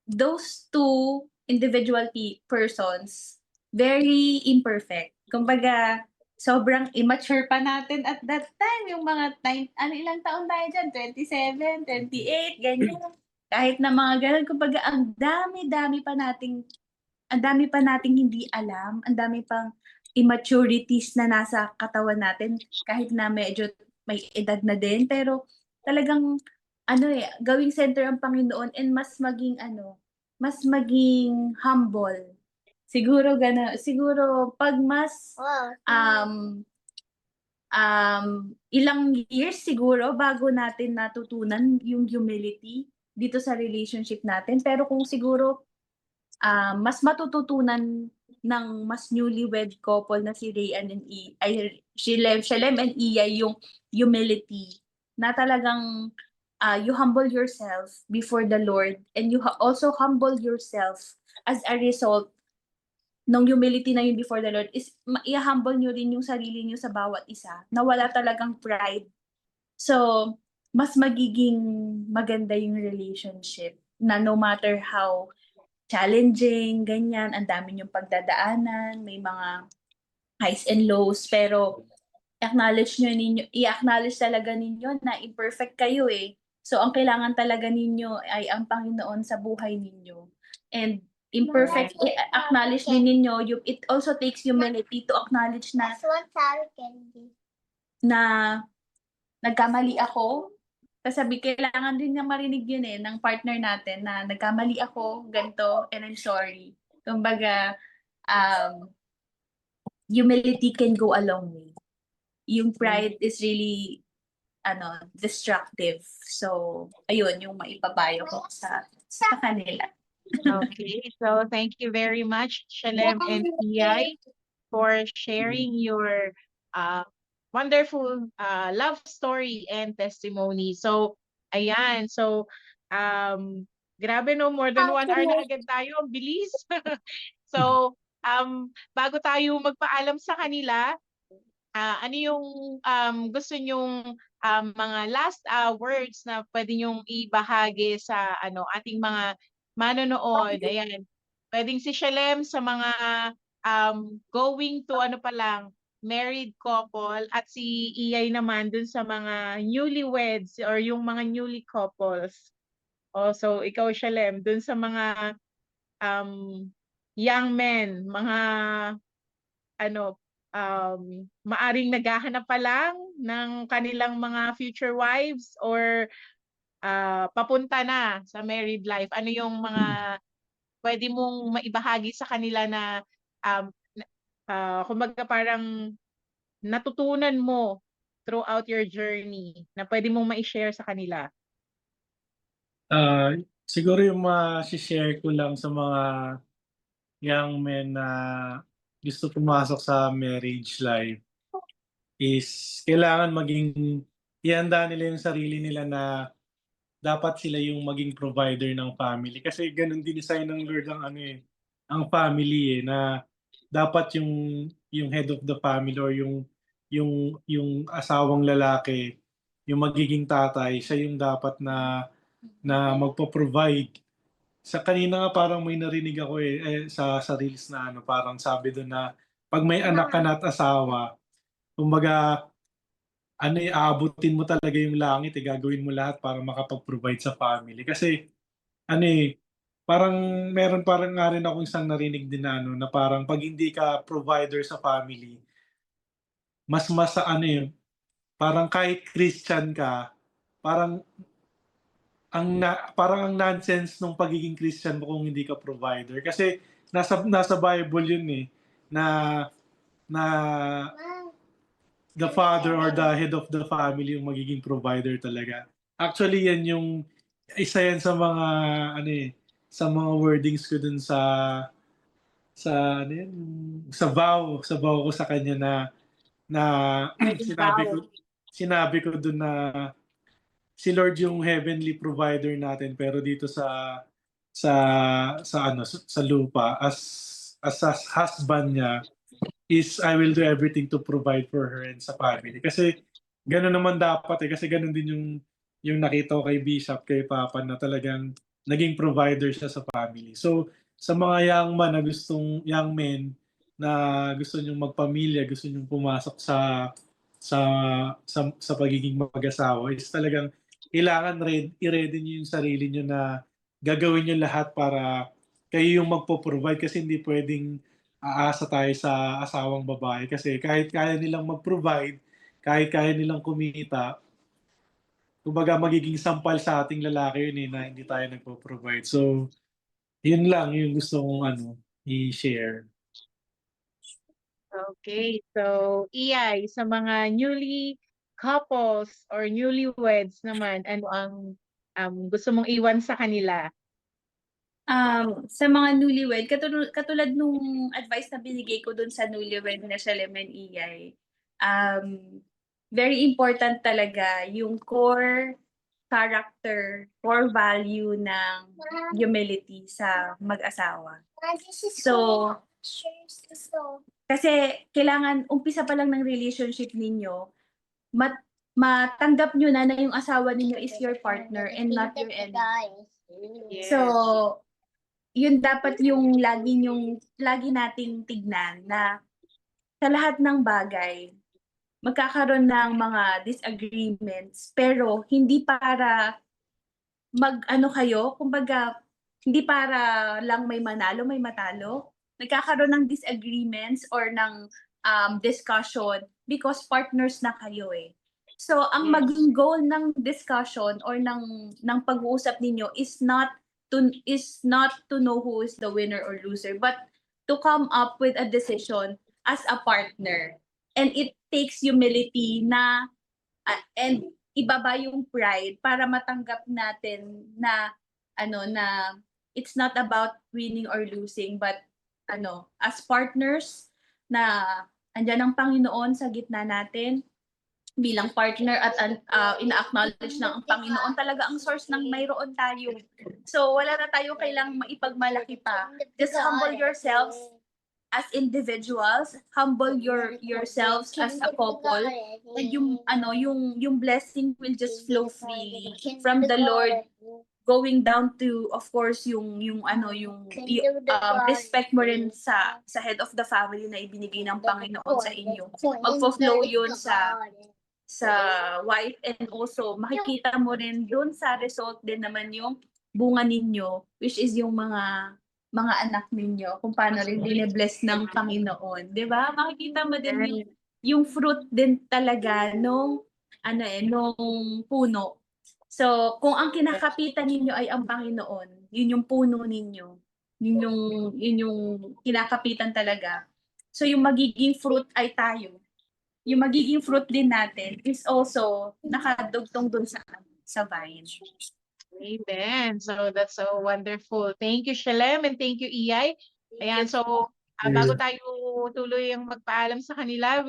[SPEAKER 3] those two individual persons, very imperfect. Kumbaga, sobrang immature pa natin at that time. Yung mga time, ilang taon tayo dyan? 27, 28, ganyan. Kahit na mga ganun, kumbaga, ang dami pa nating hindi alam, ang dami pang immaturities na nasa katawan natin kahit na medyo may edad na din, pero talagang gawing center ang Panginoon and mas maging humble. Siguro pag mas ilang years siguro bago natin natutunan yung humility dito sa relationship natin. Pero kung siguro mas matututunan ng mas newlywed couple na si Rayan and Shelem and Iya yung humility na talagang you humble yourself before the Lord and you also humble yourself as a result ng humility na yun before the Lord is i-humble nyo rin yung sarili nyo sa bawat isa na wala talagang pride. So, mas magiging maganda yung relationship na no matter how challenging, ganyan, ang dami yung pagdadaanan, may mga highs and lows, pero i-acknowledge talaga ninyo na imperfect kayo eh. So, ang kailangan talaga ninyo ay ang Panginoon sa buhay ninyo. And imperfect, i-acknowledge din ninyo, it also takes humility to acknowledge na nagkamali ako. Kasi kailangan din na marinig yun ng partner natin na nagkamali ako, ganito, and I'm sorry. Kumbaga, humility can go a long way. Yung pride is really, destructive. So, ayun, yung maipapayo ko sa kanila.
[SPEAKER 2] Okay, so thank you very much, Shalem and Iyay, for sharing your wonderful love story and testimony. So, ayan. So, grabe no, more than 1 hour na agad tayo. Ang bilis. So, bago tayo magpaalam sa kanila, ano yung gusto nyong mga last words na pwede nyong ibahagi sa ating mga manonood? Ayan. Pwedeng si Shalem sa mga going to pa lang, married couple, at si Iyay naman dun sa mga newlyweds or yung mga newly couples. So ikaw, Shalem, dun sa mga young men, mga maaring naghahanap pa lang ng kanilang mga future wives or papunta na sa married life. Ano yung mga pwede mong maibahagi sa kanila na kumbaga parang natutunan mo throughout your journey na pwede mong ma-share sa kanila?
[SPEAKER 4] Siguro yung ma-share ko lang sa mga young men na gusto pumasok sa marriage life is kailangan ihanda nila yung sarili nila na dapat sila yung maging provider ng family. Kasi ganun din-design ng Lord ang family na dapat yung head of the family or yung asawang lalaki, yung magiging tatay, siya yung dapat na magpo-provide. Sa kanina nga parang may narinig ako sa reels na parang sabi doon na pag may anak ka na at asawa, kumbaga aabutin mo talaga yung langit, gagawin mo lahat para makapag-provide sa family. Kasi parang parang nga rin akong isang narinig din na parang pag hindi ka provider sa family, mas parang kahit Christian ka, parang parang ang nonsense nung pagiging Christian mo kung hindi ka provider. Kasi nasa Bible yun na na the father or the head of the family yung magiging provider talaga. Actually, isa yan sa mga sa mga wordings ko dun sa vow ko sa kanya na
[SPEAKER 2] Wedding
[SPEAKER 4] sinabi
[SPEAKER 2] vow.
[SPEAKER 4] ko sinabi ko dun na si Lord yung heavenly provider natin, pero dito sa sa lupa as husband niya is I will do everything to provide for her and sa family. Kasi gano'n naman dapat kasi gano'n din yung nakita ko kay Bishop, kay Papa, na talagang naging provider siya sa family. So sa mga young men na gusto niyong magpamilya, gusto niyong pumasok sa sa pagiging mag-asawa, is talagang kailangan i-ready niyo yung sarili niyo na gagawin niyo lahat para kayo yung magpo-provide, kasi hindi pwedeng aasa tayo sa asawang babae, kasi kahit kaya nilang mag-provide, kahit kaya nilang kumita, kumbaga magiging sampal sa ating lalaki yun na hindi tayo nagpo-provide. So, yun lang yung gusto kong i-share.
[SPEAKER 2] Okay, so Iyay, sa mga newly couples or newlyweds naman, ano ang gusto mong iwan sa kanila?
[SPEAKER 3] Sa mga newlywed, katulad nung advice na binigay ko dun sa newlywed na siya Lemon Iyay, very important talaga yung core character, core value ng humility sa mag-asawa. So, kasi kailangan umpisa pa lang ng relationship ninyo, matanggap nyo na yung asawa ninyo is your partner and not your enemy.
[SPEAKER 2] Yes.
[SPEAKER 3] So, yun dapat yung lagi nating tignan, na sa lahat ng bagay magkakaroon ng mga disagreements, pero hindi para mag-ano kayo, kumbaga hindi para lang may manalo, may matalo. Nagkakaroon ng disagreements or ng discussion because partners na kayo eh. So, ang
[SPEAKER 2] Yes.
[SPEAKER 3] maging goal ng discussion or ng pag-uusap ninyo is not to know who is the winner or loser, but to come up with a decision as a partner. And it takes humility na and ibaba yung pride para matanggap natin na na it's not about winning or losing, but as partners na andyan ang Panginoon sa gitna natin bilang partner, at ina-acknowledge ng ang Panginoon talaga ang source ng mayroon tayo. So wala na tayo kailangang maipagmalaki pa. Just humble yourselves as individuals, humble yourselves as a couple, and yung blessing will just flow freely from the Lord, going down to, of course, yung respect mo rin sa head of the family na ibinigay ng Panginoon sa inyo. Magfo-flow yun sa wife, and also makikita mo rin dun sa result din naman yung bunga ninyo, which is yung mga anak ninyo, kung paano rin bine-bless ng Panginoon, 'di ba? Makikita mo din yung fruit din talaga nung nung puno. So, kung ang kinakapitan ninyo ay ang Panginoon, yun yung puno ninyo. Yun yung kinakapitan talaga. So, yung magiging fruit ay tayo. Yung magiging fruit din natin is also nakadugtong dun sa vine.
[SPEAKER 2] Amen. So that's so wonderful. Thank you, Shalem, and thank you, Iyay. Ayan, so bago tayo tuloy ang magpaalam sa kanila,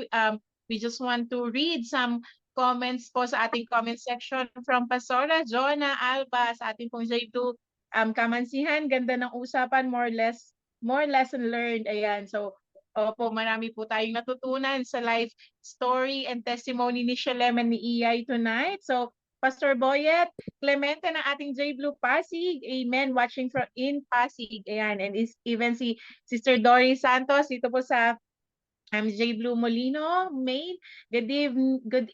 [SPEAKER 2] we just want to read some comments po sa ating comment section from Pastora Jonah Alba sa ating pong J2 kamansihan. Ganda ng usapan, more lesson learned. Ayan, so opo, marami po tayong natutunan sa life story and testimony ni Shalem and ni Iyay tonight. So Pastor Boyet Clemente ng ating J Blue Pasig. Amen. Watching from in Pasig. Ayan. And even si Sister Dory Santos dito po sa J Blue Molino, Maine. Good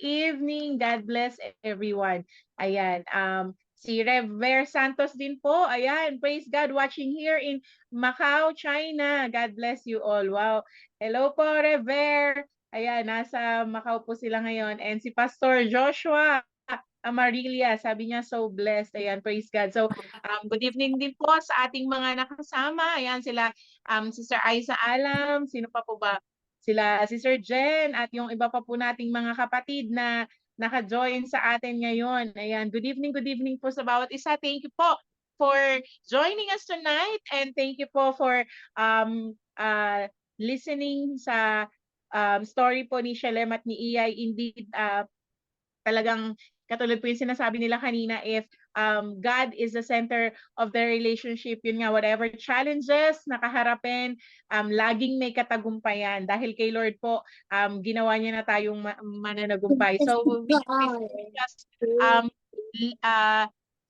[SPEAKER 2] evening. God bless everyone. Ayan. Si Rever Santos din po. Ayan. Praise God. Watching here in Macau, China. God bless you all. Wow. Hello po, Rever. Ayan. Nasa Macau po sila ngayon. And si Pastor Joshua Amarilia, sabi niya, so blessed. Ayan, praise God. So, good evening din po sa ating mga nakasama. Ayan, sila, Sister Aiza Alam, sino pa po ba? Sila, Sister Jen, at yung iba pa po nating mga kapatid na naka-join sa atin ngayon. Ayan, good evening po sa bawat isa. Thank you po for joining us tonight, and thank you po for listening sa story po ni Shalem at ni Iyay. Indeed, talagang katulad po yung sinasabi nila kanina, if God is the center of the relationship, yun nga, whatever challenges nakaharapin, laging may katagumpayan. Dahil kay Lord po, ginawa niya na tayong mananagumpay. So, just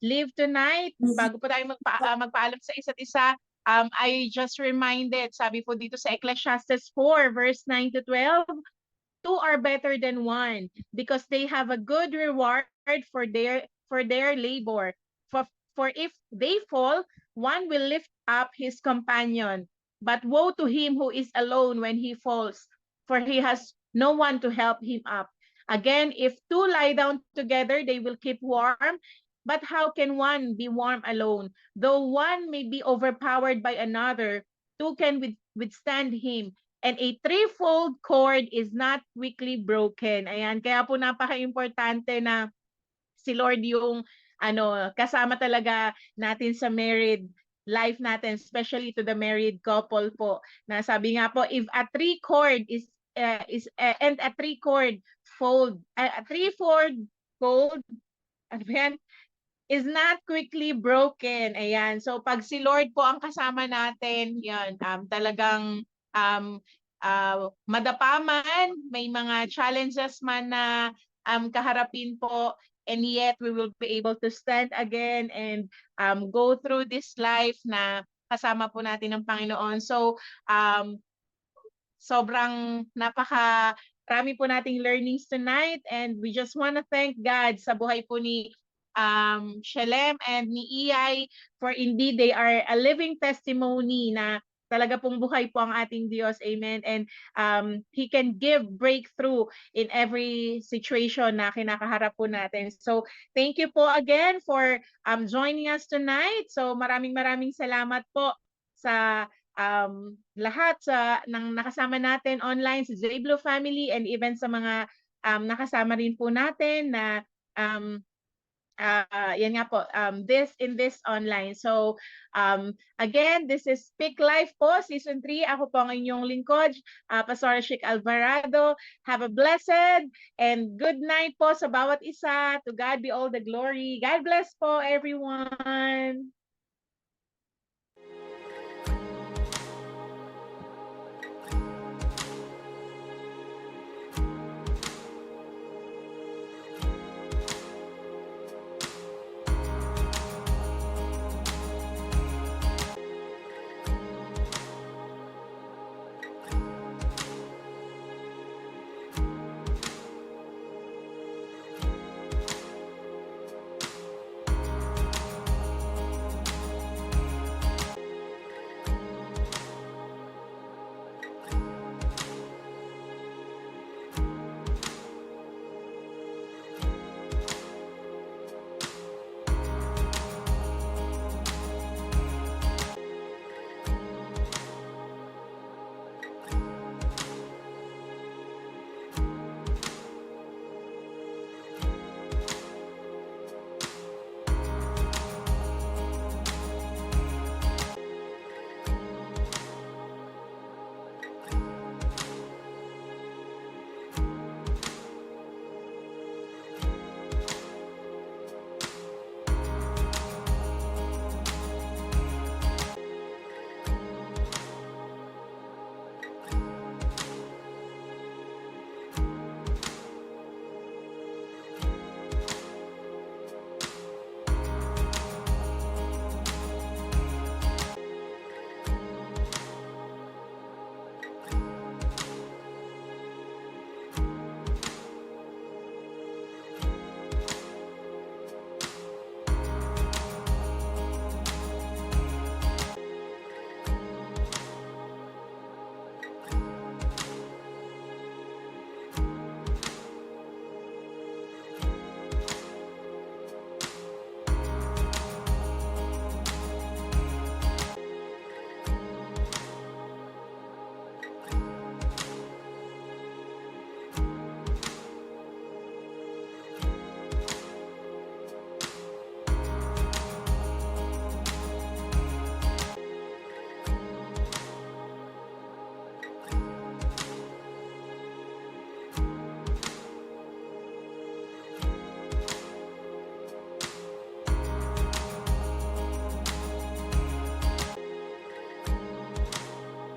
[SPEAKER 2] live tonight, bago po tayo magpaalam sa isa't isa, I just reminded, sabi po dito sa Ecclesiastes 4, verse 9 to 12, two are better than one because they have a good reward for their labor. For if they fall, one will lift up his companion. But woe to him who is alone when he falls, for he has no one to help him up. Again, if two lie down together, they will keep warm. But how can one be warm alone? Though one may be overpowered by another, two can withstand him. And a threefold cord is not quickly broken. Ayan, kaya po napaka-importante na si Lord yung kasama talaga natin sa married life natin, especially to the married couple po. Na sabi nga po, if a three-cord and a three-cord fold, a three-fold fold, ano ba yan? Is not quickly broken. Ayan. So pag si Lord po ang kasama natin, yan, talagang madapa man, may mga challenges man na kaharapin po, and yet we will be able to stand again and go through this life na kasama po natin ng Panginoon. So sobrang rami po nating learnings tonight, and we just want to thank God sa buhay po ni Shelem and ni Iyay, for indeed they are a living testimony na talaga pong buhay po ang ating Diyos. Amen. And He can give breakthrough in every situation na kinakaharap po natin. So thank you po again for joining us tonight. So maraming salamat po sa lahat ng nakasama natin online, sa J-Blue family, and even sa mga nakasama rin po natin na yan nga po, in this online. So, again, this is Speak Life po, Season 3. Ako po ang inyong lingkod, Pastor Chic Alvarado. Have a blessed and good night po sa bawat isa. To God be all the glory. God bless po, everyone.